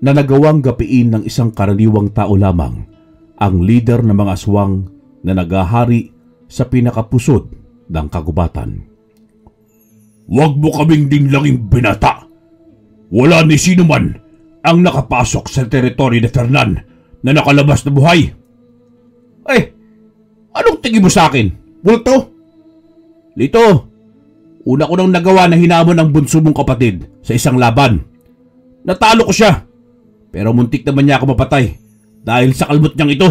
na nagawang gapiin ng isang karaniwang tao lamang ang leader ng mga aswang na nagahari sa pinakapusod ng kagubatan. Huwag mo kaming dinlanging binata. Wala ni sino man ang nakapasok sa teritoryo ni Fernan na nakalabas na buhay. Anong tingin mo sa akin? Bulto? Lito, una ko nang nagawa na hinamon ang bunso mong kapatid sa isang laban. Natalo ko siya. Pero muntik naman niya ako mapatay dahil sa kalmot niyang ito.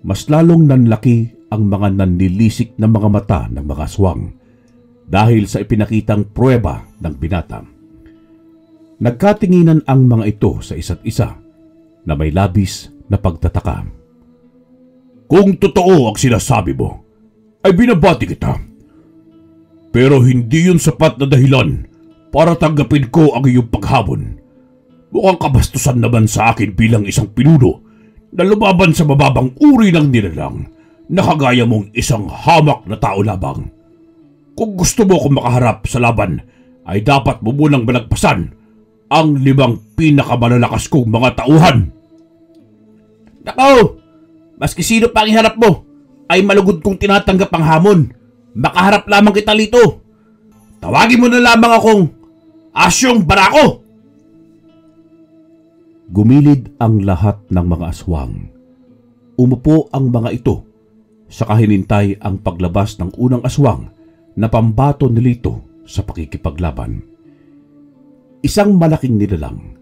Mas lalong nanlaki ang mga nanlilisik na mga mata ng mga aswang dahil sa ipinakitang pruweba ng binata. Nagkatinginan ang mga ito sa isa't isa na may labis na pagtataka. Kung totoo ang sinasabi mo, ay binabati kita. Pero hindi yun sapat na dahilan para tanggapin ko ang iyong paghabon. Mukhang kabastusan naman sa akin bilang isang pinuno na lumaban sa mababang uri ng nilalang na kagaya mong isang hamak na tao labang. Kung gusto mo akong makaharap sa laban, ay dapat mo munang malagpasan ang 5 pinakamalalakas kong mga tauhan. Nako! Maski sino pang iharap mo, ay malugod kong tinatanggap ang hamon. Makaharap lamang kita lito. Tawagin mo na lamang akong Asyong Barako! Gumilid ang lahat ng mga aswang. Umupo ang mga ito, saka hinintay ang paglabas ng unang aswang na pambato ni Lito sa pakikipaglaban. Isang malaking nilalang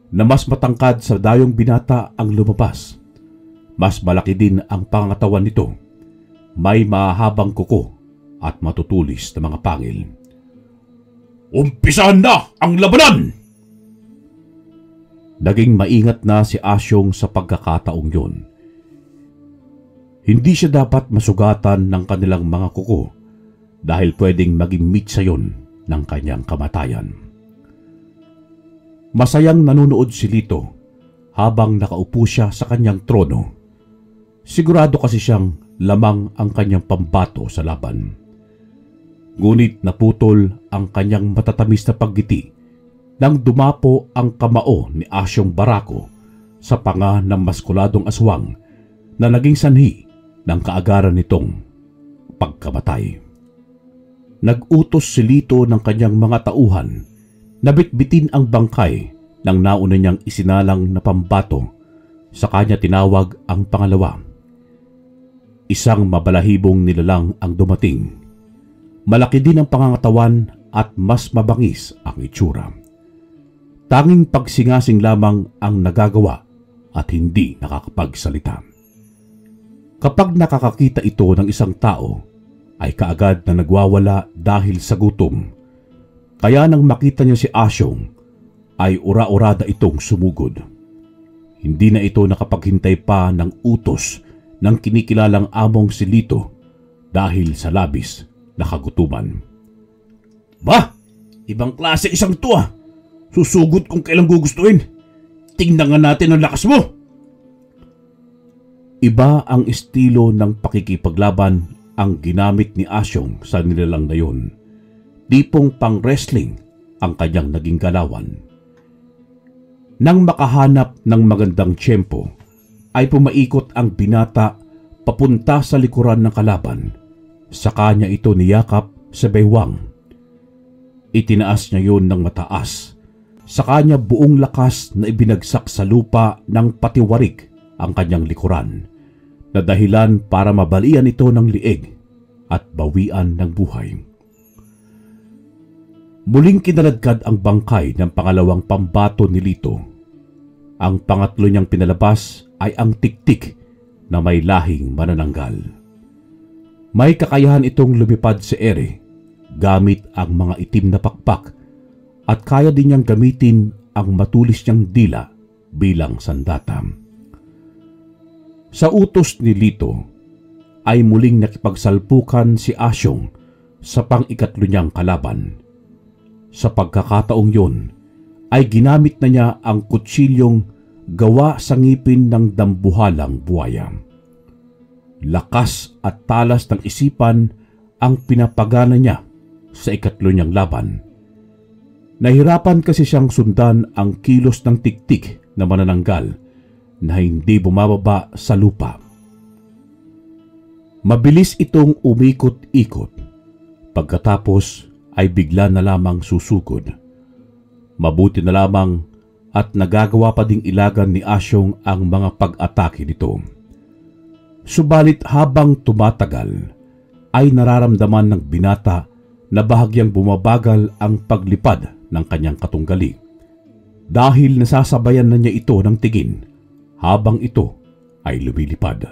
na mas matangkad sa dayong binata ang lumabas. Mas malaki din ang pangatawan nito. May mahabang kuko at matutulis na mga pangil. Umpisahan na ang labanan! Naging maingat na si Asyong sa pagkakataong yun. Hindi siya dapat masugatan ng kanilang mga kuko dahil pwedeng maging mitsa yun ng kanyang kamatayan. Masayang nanonood si Lito habang nakaupo siya sa kanyang trono. Sigurado kasi siyang lamang ang kanyang pambato sa laban. Ngunit naputol ang kanyang matatamis na paggiti nang dumapo ang kamao ni Asyong Barako sa panga ng maskuladong aswang na naging sanhi ng kaagaran nitong pagkamatay. Nag-utos si Lito ng kanyang mga tauhan na bitbitin ang bangkay ng nauna niyang isinalang na pambato. Sa kanya tinawag ang pangalawa. Isang mabalahibong nilalang ang dumating. Malaki din ang pangangatawan at mas mabangis ang itsura. Tanging pagsingasing lamang ang nagagawa at hindi nakakapagsalita. Kapag nakakakita ito ng isang tao, ay kaagad na nagwawala dahil sa gutom. Kaya nang makita niya si Asyong, ay ura-urada itong sumugod. Hindi na ito nakapaghintay pa ng utos ng kinikilalang among si Lito dahil sa labis na kagutuman. Bah! Ibang klase isang to ah! Susugod kung kailang gugustuhin. Tingnan nga natin ang lakas mo! Iba ang estilo ng pakikipaglaban ang ginamit ni Asyong sa nilalang na yun. Tipong pang-wrestling ang kanyang naging galawan. Nang makahanap ng magandang tiyempo, ay pumaikot ang binata papunta sa likuran ng kalaban. Sa kanya ito niyakap sa baywang. Itinaas niya yun ng mataas. Sa kanya buong lakas na ibinagsak sa lupa ng patiwarik ang kanyang likuran, na dahilan para mabalian ito ng liig at bawian ng buhay. Muling kinaladkad ang bangkay ng pangalawang pambato ni Lito. Ang pangatlo niyang pinalabas ay ang tiktik na may lahing manananggal. May kakayahan itong lumipad sa ere gamit ang mga itim na pakpak at kaya din niyang gamitin ang matulis niyang dila bilang sandata. Sa utos ni Lito ay muling nakipagsalpukan si Asyong sa pang-ikatlo niyang kalaban. Sa pagkakataong yun ay ginamit na niya ang kutsilyong gawa sa ngipin ng dambuhalang buwaya. Lakas at talas ng isipan ang pinapagana niya sa ikatlo niyang laban. Nahirapan kasi siyang sundan ang kilos ng tiktik na manananggal na hindi bumababa sa lupa. Mabilis itong umikot-ikot. Pagkatapos ay bigla na lamang susugod. Mabuti na lamang at nagagawa pa ding ilagan ni Asyong ang mga pag-atake nito. Subalit habang tumatagal ay nararamdaman ng binata na bahagyang bumabagal ang paglipad ng kanyang katunggali dahil nasasabayan na niya ito ng tingin habang ito ay lumilipad.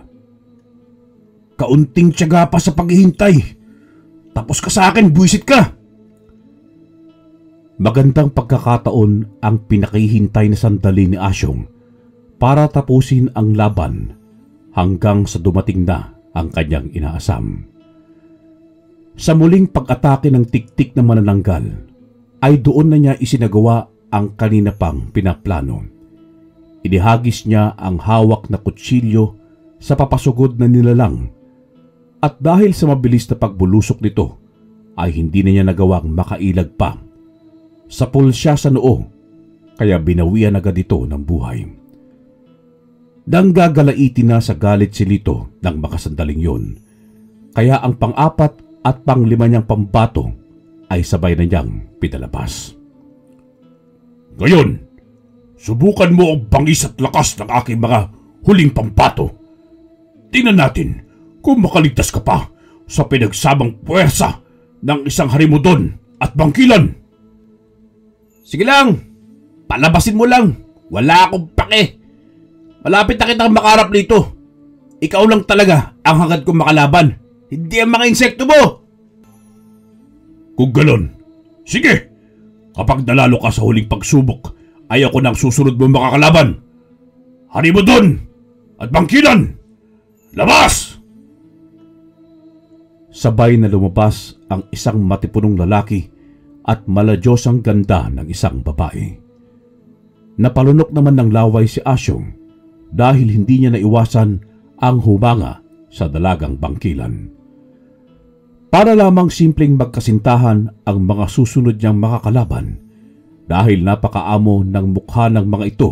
Kaunting tiyaga pa sa paghihintay. Tapos ka sa akin, buwisit ka! Magandang pagkakataon ang pinakihintay na sandali ni Asyong para tapusin ang laban hanggang sa dumating na ang kanyang inaasam. Sa muling pag-atake ng tiktik na manananggal, ay doon na niya isinagawa ang kanina pang pinaplano. Inihagis niya ang hawak na kutsilyo sa papasugod na nilalang at dahil sa mabilis na pagbulusok nito ay hindi na niya nagawang makailag pa. Sapul siya sa noo kaya binawian agad ito ng buhay. Nanggagalaitin na sa galit si Lito ng makasandaling yun, kaya ang pang-apat at pang-lima niyang pambato ay sabay na niyang pinalabas. Ngayon, subukan mo ang bangis at lakas ng aking mga huling pambato. Tingnan natin kung makaligtas ka pa sa pinagsamang puwersa ng isang harimudon at bangkilan. Sige lang, palabasin mo lang. Wala akong pake. Malapit na kitang makarap dito. Ikaw lang talaga ang hangad kong makalaban, hindi ang mga insekto mo. Kung ganon, sige. Kapag nalalo ka sa huling pagsubok, ay ako nang susunod mo makakalaban. Harimudon at bangkilan, labas! Sabay na lumabas ang isang matipunong lalaki at maladyosang ganda ng isang babae. Napalunok naman ng laway si Asyong dahil hindi niya naiwasan ang humanga sa dalagang bangkilan. Para lamang simpleng magkasintahan ang mga susunod niyang makakalaban dahil napakaamo ng mukha ng mga ito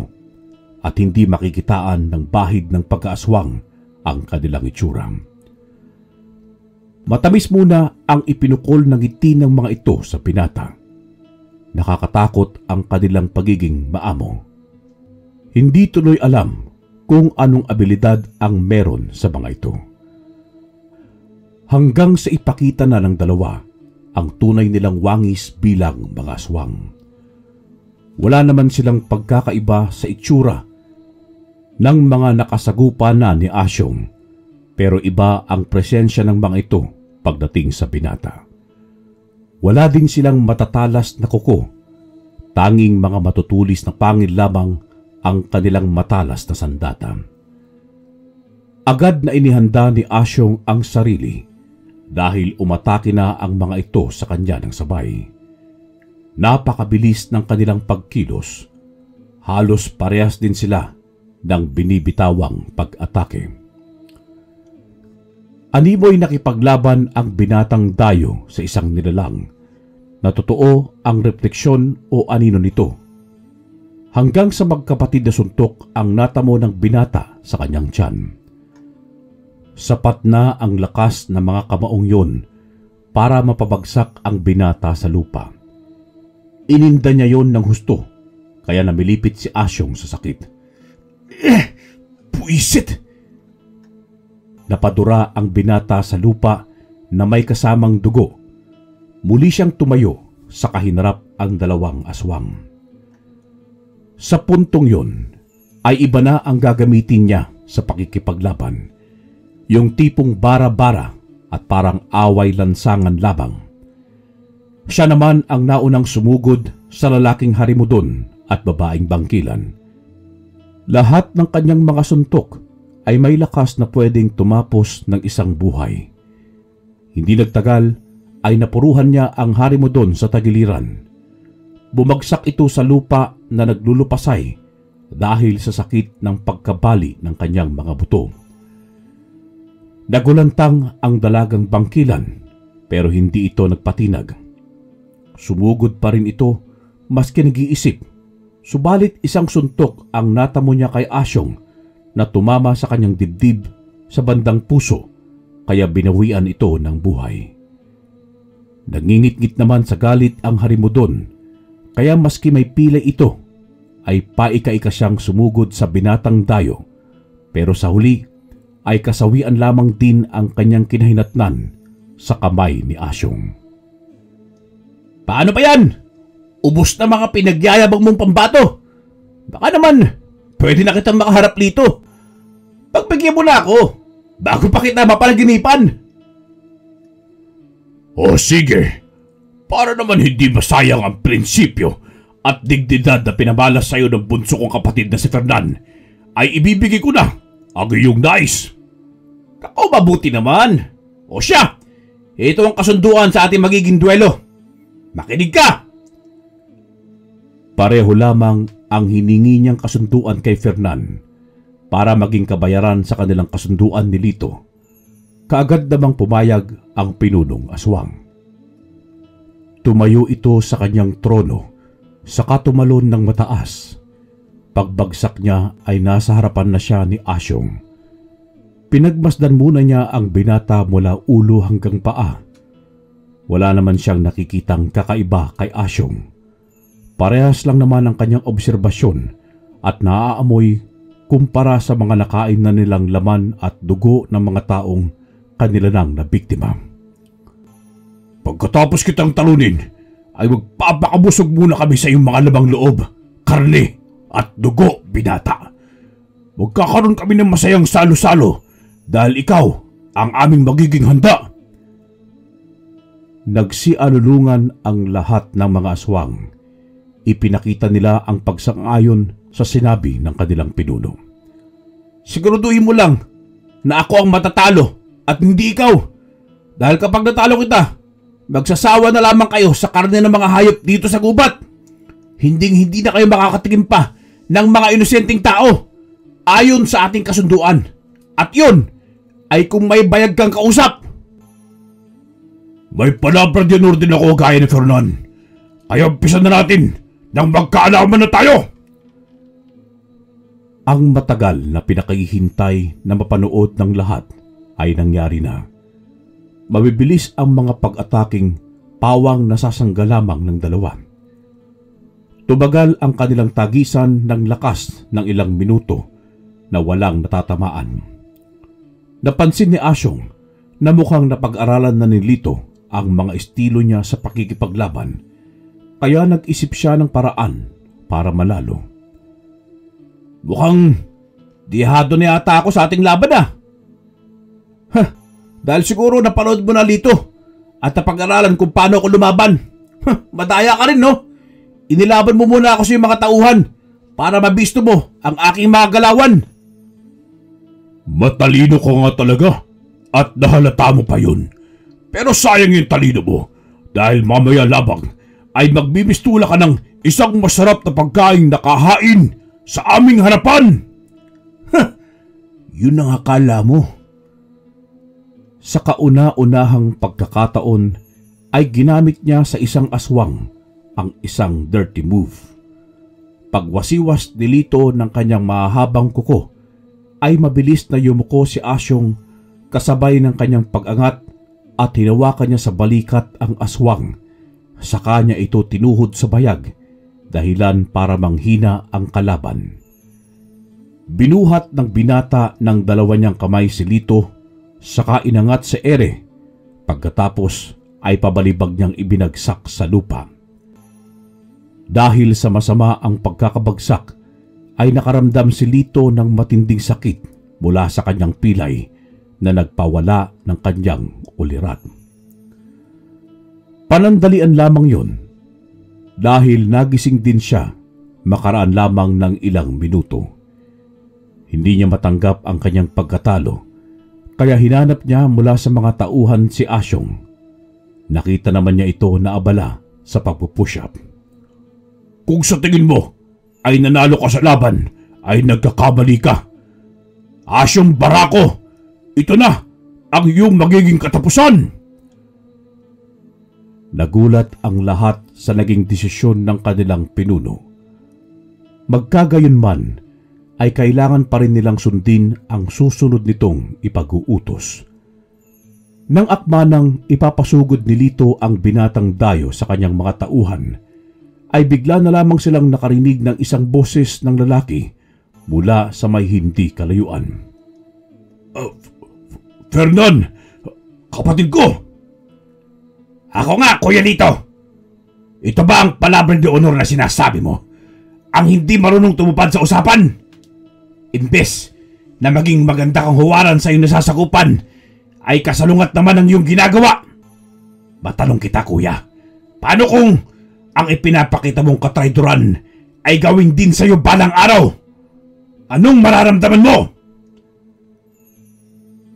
at hindi makikitaan ng bahid ng pag-aaswang ang kanilang itsura. Matamis muna ang ipinukol ng ngiti ng mga ito sa binata. Nakakatakot ang kanilang pagiging maamo. Hindi tuloy alam kung anong abilidad ang meron sa mga ito. Hanggang sa ipakita na ng dalawa ang tunay nilang wangis bilang mga aswang. Wala naman silang pagkakaiba sa itsura ng mga nakasagupa na ni Asyong, pero iba ang presensya ng mga ito pagdating sa binata. Wala din silang matatalas na kuko, tanging mga matutulis na pangil lamang ang kanilang matalas na sandata. Agad na inihanda ni Asyong ang sarili dahil umatake na ang mga ito sa kanya ng sabay. Napakabilis ng kanilang pagkilos, halos parehas din sila ng binibitawang pag-atake. Animoy nakipaglaban ang binatang dayo sa isang nilalang na totoo ang refleksyon o anino nito. Hanggang sa magkapatid na suntok ang natamo ng binata sa kanyang tiyan. Sapat na ang lakas ng mga kamaong yon para mapabagsak ang binata sa lupa. Ininda niya yon ng husto, kaya namilipit si Asyong sa sakit. Puisit! Napadura ang binata sa lupa na may kasamang dugo. Muli siyang tumayo sa kahinarap ang dalawang aswang. Sa puntong yon ay iba na ang gagamitin niya sa pakikipaglaban. Yung tipong bara-bara at parang away lansangan labang. Siya naman ang naunang sumugod sa lalaking harimudon at babaeng bangkilan. Lahat ng kanyang mga suntok ay may lakas na pwedeng tumapos ng isang buhay. Hindi nagtagal ay napuruhan niya ang harimudon sa tagiliran. Bumagsak ito sa lupa na naglulupasay dahil sa sakit ng pagkabali ng kanyang mga buto. Nagulantang ang dalagang bangkilan pero hindi ito nagpatinag. Sumugod pa rin ito maski nag-iisip, subalit isang suntok ang natamo niya kay Asyong na tumama sa kanyang dibdib sa bandang puso kaya binawian ito ng buhay. Nangingit-ngit naman sa galit ang harimudon kaya maski may pilay ito ay paika-ika siyang sumugod sa binatang dayo pero sa huli ay kasawian lamang din ang kanyang kinahinatnan sa kamay ni Asyong. Paano pa yan? Ubos na mga pinagyayabang mong pambato. Baka naman, pwede na kitang makaharap dito. Pagbigyan mo na ako, bago pa kita mapalaginipan. O sige, para naman hindi masayang ang prinsipyo at dignidad na pinamalas sa'yo ng bunso kong kapatid na si Fernan, ay ibibigay ko na ang iyong nais. Kako, mabuti naman. O siya, ito ang kasunduan sa ating magiging duelo. Makinig ka! Pareho lamang ang hiningi niyang kasunduan kay Fernan para maging kabayaran sa kanilang kasunduan ni Lito. Kaagad namang pumayag ang pinunong aswang. Tumayo ito sa kanyang trono sa katumalon ng mataas. Pagbagsak niya ay nasa harapan na siya ni Asyong. Pinagmasdan muna niya ang binata mula ulo hanggang paa. Wala naman siyang nakikitang kakaiba kay Asyong. Parehas lang naman ang kanyang obserbasyon at naaamoy kumpara sa mga nakain na nilang laman at dugo ng mga taong kanila nang nabiktima. Pagkatapos kitang talunin, ay magpapakabusog muna kami sa iyong mga labang loob, karne at dugo, binata. Magkakaroon kami ng masayang salo-salo dahil ikaw ang aming magiging handa. Nagsialulungan ang lahat ng mga aswang. Ipinakita nila ang pagsang-ayon sa sinabi ng kanilang pinuno. Siguraduhin mo lang na ako ang matatalo at hindi ikaw. Dahil kapag natalo kita, magsasawa na lamang kayo sa karne ng mga hayop dito sa gubat. Hindi na kayo makakatingin pa ng mga inosenteng tao ayon sa ating kasunduan. At yun ay kung may bayag kang kausap. May palabra din ordin ako gaya ni Fernan. Kaya umpisan na natin nang magkaalaman na tayo. Ang matagal na pinakahihintay na mapanood ng lahat ay nangyari na. Mabibilis ang mga pag-ataking pawang nasasangga lamang ng dalawa. Tumagal ang kanilang tagisan ng lakas ng ilang minuto na walang natatamaan. Napansin ni Asyong na mukhang napag-aralan na ni Lito ang mga estilo niya sa pakikipaglaban, kaya nag-isip siya ng paraan para malalo. Mukhang dihado na yata ako sa ating laban dahil siguro napanood mo na Lito at napag-aralan kung paano ako lumaban. Madaya ka rin, no? Inilaban mo muna ako sa iyong mga tauhan para mabisto mo ang aking mga galawan. Matalino ko nga talaga at nahalata mo pa yun. Pero sayang yung talino mo dahil mamaya labang ay magbibistula ka ng isang masarap na pagkain na kahain sa aming harapan. Yun ang akala mo. Sa kauna-unahang pagkakataon ay ginamit niya sa isang aswang ang isang dirty move. Pagwasiwas ni Lito ng kanyang mahabang kuko ay mabilis na yumuko si Asyong kasabay ng kanyang pag-angat at hinawakan niya sa balikat ang aswang. Saka niya ito tinuhod sa bayag, dahilan para manghina ang kalaban. Binuhat ng binata ng dalawa niyang kamay si Lito, saka inangat sa ere. Pagkatapos ay pabalibag niyang ibinagsak sa lupa. Dahil sa masama ang pagkakabagsak, ay nakaramdam si Lito ng matinding sakit mula sa kanyang pilay na nagpawala ng kanyang ulirat. Panandalian lamang yun dahil nagising din siya makaraan lamang ng ilang minuto. Hindi niya matanggap ang kanyang pagkatalo kaya hinanap niya mula sa mga tauhan si Asyong. Nakita naman niya ito na abala sa pagpupush-up. Kung sa tingin mo ay nanalo ka sa laban ay nagkakamali ka. Asyong Barako, ito na ang iyong magiging katapusan. Nagulat ang lahat sa naging desisyon ng kanilang pinuno. Magkagayunman ay kailangan pa rin nilang sundin ang susunod nitong ipag-uutos. Nang akmanang ipapasugod ni Lito ang binatang dayo sa kanyang mga tauhan, ay bigla na lamang silang nakarinig ng isang boses ng lalaki mula sa may hindi kalayuan. Fernan! Kapatid ko! Ako nga, Kuya Lito! Ito ba ang palabra de honor na sinasabi mo? Ang hindi marunong tumupad sa usapan? Imbes na maging maganda kang huwaran sa iyong nasasakupan, ay kasalungat naman ang iyong ginagawa. Matanong kita, kuya, paano kung ang ipinapakita mong katraidoran ay gawin din sa iyo balang araw? Anong mararamdaman mo?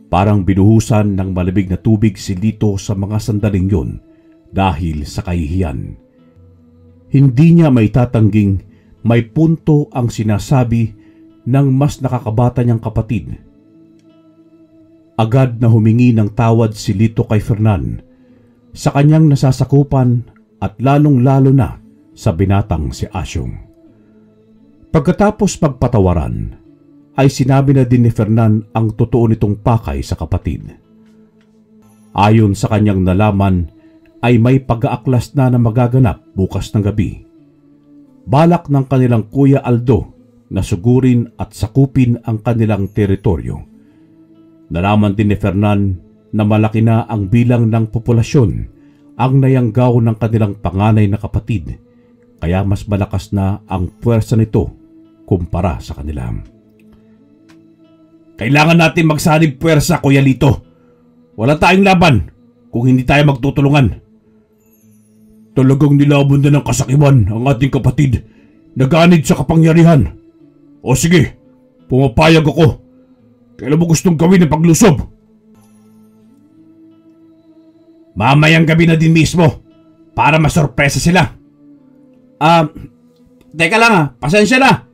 Parang binuhusan ng malamig na tubig si Lito sa mga sandaling yun dahil sa kahihiyan. Hindi niya maitatangging may punto ang sinasabi ng mas nakakabata niyang kapatid. Agad na humingi ng tawad si Lito kay Fernan sa kanyang nasasakupan at lalong-lalo na sa binatang si Asyong. Pagkatapos pagpatawaran, ay sinabi na din ni Fernan ang totoo nitong pakay sa kapatid. Ayon sa kanyang nalaman, ay may pag-aaklas na magaganap bukas ng gabi. Balak ng kanilang Kuya Aldo na sugurin at sakupin ang kanilang teritoryo. Nalaman din ni Fernan na malaki na ang bilang ng populasyon ang nayanggaw ng kanilang panganay na kapatid, kaya mas malakas na ang puwersa nito kumpara sa kanila. Kailangan natin magsanib puwersa, Kuya Lito. Wala tayong laban kung hindi tayo magtutulungan. Talagang nilaban na ng kasakiman ang ating kapatid na ganid sa kapangyarihan. O sige, pumapayag ako. Kailan mo gustong gawin ang paglusob? Mamayang gabi na din mismo para masorpresa sila. Teka lang pasensya na.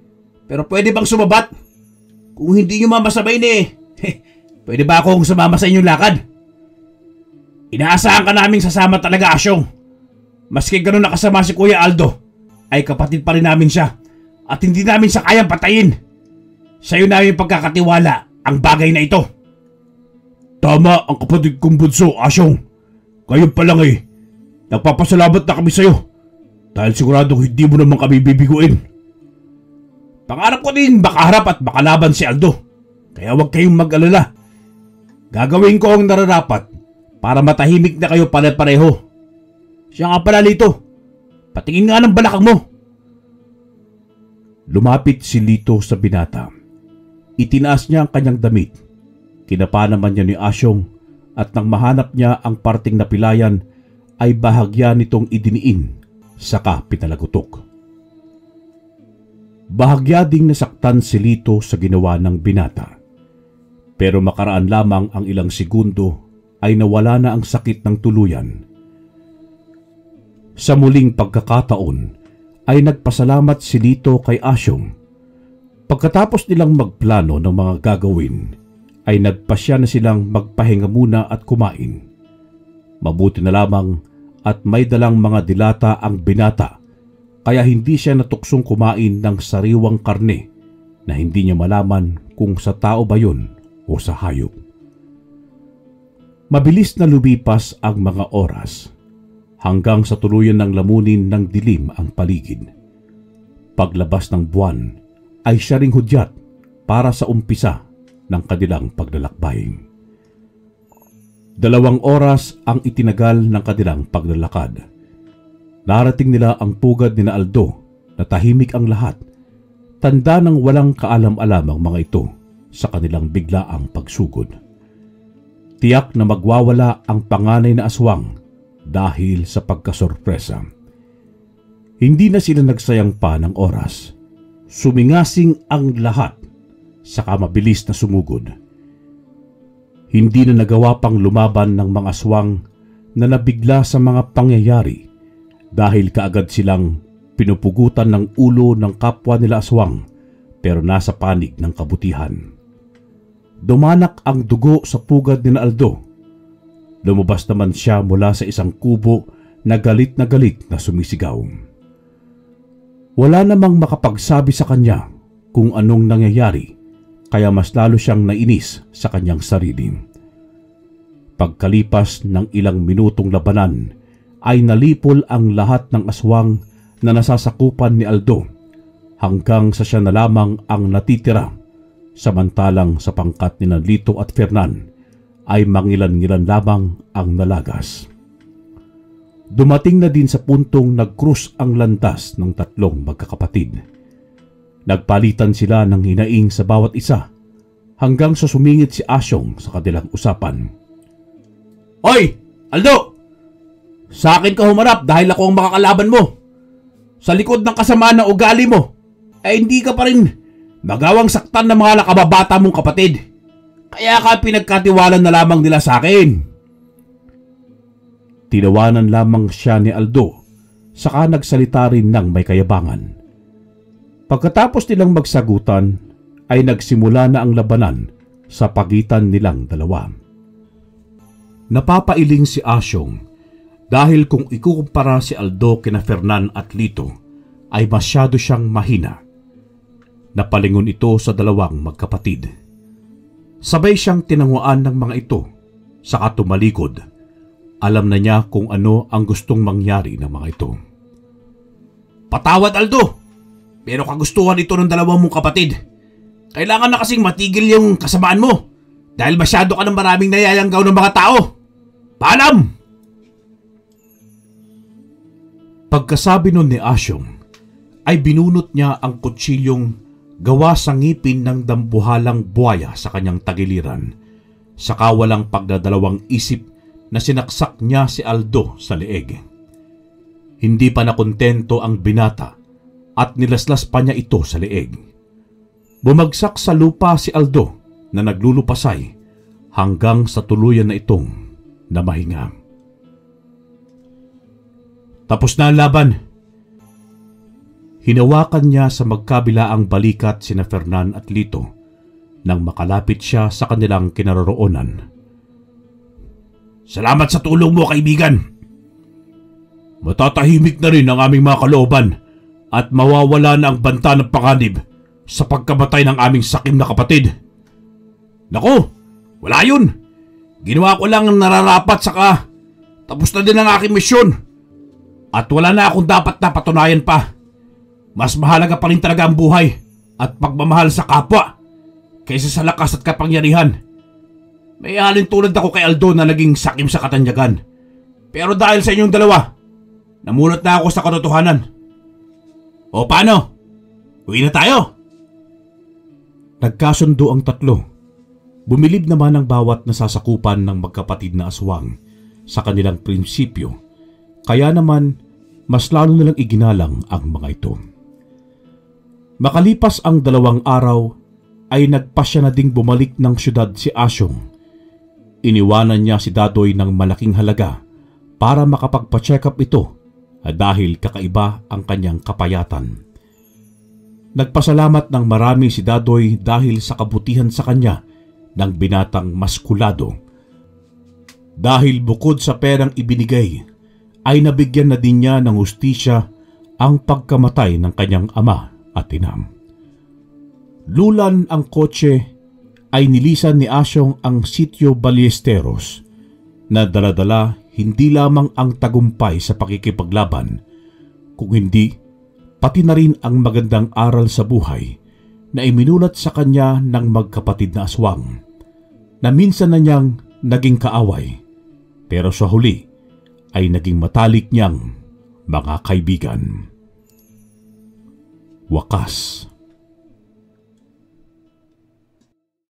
Pero pwede bang sumabat? Kung hindi nyo mamasabay pwede ba akong sumama sa inyong lakad? Inaasahan ka naming sasama talaga, Asyong. Maski ganun nakasama si Kuya Aldo, ay kapatid pa rin namin siya at hindi namin siya kayang patayin. Sa'yo namin pagkakatiwala ang bagay na ito. Tama ang kapatid kong bunso, Asyong. Ngayon pa lang nagpapasalamat na kami sa'yo dahil siguradong hindi mo naman kami bibiguin. Pangarap ko din makaharap at makalaban si Aldo, kaya huwag kayong mag-alala. Gagawin ko ang nararapat para matahimik na kayo pare-pareho. Siya nga pala, Lito. Patingin nga ng balakang mo. Lumapit si Lito sa binata. Itinaas niya ang kanyang damit. Kinapa naman niya ni Asyong at nang mahanap niya ang parting napilayan ay bahagya nitong idiniin saka pinalagutok. Bahagya ding nasaktan si Lito sa ginawa ng binata. Pero makaraan lamang ang ilang segundo ay nawala na ang sakit ng tuluyan. Sa muling pagkakataon ay nagpasalamat si Lito kay Asyong. Pagkatapos nilang magplano ng mga gagawin ay nagpasya na silang magpahinga muna at kumain. Mabuti na lamang at may dalang mga dilata ang binata kaya hindi siya natuksong kumain ng sariwang karne na hindi niya malaman kung sa tao ba yun o sa hayop. Mabilis na lumipas ang mga oras hanggang sa tuluyan ng lamunin ng dilim ang paligid. Paglabas ng buwan ay siya ring hudyat para sa umpisa ng kanilang paglalakbay. 2 oras ang itinagal ng kanilang paglalakad. Narating nila ang pugad ni Aldo na tahimik ang lahat, tanda ng walang kaalam-alam ang mga ito sa kanilang biglaang pagsugod. Tiyak na magwawala ang panganay na aswang dahil sa pagkasorpresa. Hindi na sila nagsayang pa ng oras. Sumingasing ang lahat, saka mabilis na sumugod. Hindi na nagawa pang lumaban ng mga aswang na nabigla sa mga pangyayari dahil kaagad silang pinupugutan ng ulo ng kapwa nila aswang pero nasa panig ng kabutihan. Dumanak ang dugo sa pugad ni Aldo. Lumabas naman siya mula sa isang kubo na galit na sumisigaw. Wala namang makapagsabi sa kanya kung anong nangyayari, kaya mas lalo siyang nainis sa kanyang sarili. Pagkalipas ng ilang minutong labanan, ay nalipol ang lahat ng aswang na nasasakupan ni Aldo hanggang sa siya na lamang ang natitira, samantalang sa pangkat ni Lito at Fernan ay mangilan-ngilan lamang ang nalagas. dumating na din sa puntong nag-cruise ang landas ng tatlong magkakapatid. Nagpalitan sila ng hinaing sa bawat isa hanggang sa sumingit si Asyong sa kanilang usapan. Hoy, Aldo! Sa akin ka humarap dahil ako ang makakalaban mo. Sa likod ng kasamaan ng ugali mo, hindi ka pa rin magawang saktan ng mga nakababata mong kapatid. Kaya ka pinagkatiwalan na lamang nila sa akin. Tinawanan lamang siya ni Aldo, saka nagsalita rin ng may kayabangan. Pagkatapos nilang magsagutan, ay nagsimula na ang labanan sa pagitan nilang dalawa. Napapailing si Asyong dahil kung ikukumpara si Aldo kina Fernan at Lito ay masyado siyang mahina. Napalingon ito sa dalawang magkapatid. Sabay siyang tinanguan ng mga ito, saka tumalikod. Alam na niya kung ano ang gustong mangyari ng mga ito. Patawad, Aldo! Pero kagustuhan ito ng dalawang mong kapatid. Kailangan na kasing matigil yung kasamaan mo dahil masyado ka ng maraming nayayanggaw ng mga tao. Paalam! Pagkasabi nun ni Asyong, ay binunot niya ang kutsilyong gawa sa ngipin ng dambuhalang buhaya sa kanyang tagiliran, saka walang pagdadalawang isip na sinaksak niya si Aldo sa leeg. Hindi pa nakontento ang binata at nilaslas pa niya ito sa leeg. Bumagsak sa lupa si Aldo na naglulupasay hanggang sa tuluyan na itong namahinga. Tapos na ang laban. Hinawakan niya sa magkabilaang balikat sina Fernan at Lito nang makalapit siya sa kanilang kinaroroonan. Salamat sa tulong mo, kaibigan. Matatahimik na rin ang aming mga kalooban at mawawala na ang banta ng panganib sa pagkamatay ng aming sakim na kapatid. Naku, wala yun. Ginawa ko lang ang nararapat, saka tapos na din ang aking misyon. At wala na akong dapat na patunayan pa. Mas mahalaga pa rin talaga ang buhay at pagmamahal sa kapwa kaysa sa lakas at kapangyarihan. May halin tulad ako kay Aldo na naging sakim sa katanyagan. Pero dahil sa inyong dalawa, namulat na ako sa katotohanan. O paano? Uwi na tayo? Nagkasundo ang tatlo. Bumilib naman ang bawat nasasakupan ng magkapatid na aswang sa kanilang prinsipyo. Kaya naman, mas lalo nilang iginalang ang mga ito. Makalipas ang 2 araw, ay nagpasya na ding bumalik ng syudad si Asyong. Iniwanan niya si Dadoy ng malaking halaga para makapagpa-check up ito dahil kakaiba ang kanyang kapayatan. Nagpasalamat ng marami si Dadoy dahil sa kabutihan sa kanya ng binatang maskulado. Dahil bukod sa perang ibinigay, ay nabigyan na din niya ng hustisya ang pagkamatay ng kanyang ama at ina. Lulan ang kotse ay nilisan ni Asyong ang Sitio Ballesteros na daladala hindi lamang ang tagumpay sa pakikipaglaban, kung hindi pati na rin ang magandang aral sa buhay na iminulat sa kanya ng magkapatid na aswang na minsan na niyang naging kaaway pero sa huli ay naging matalik niyang mga kaibigan. Wakas.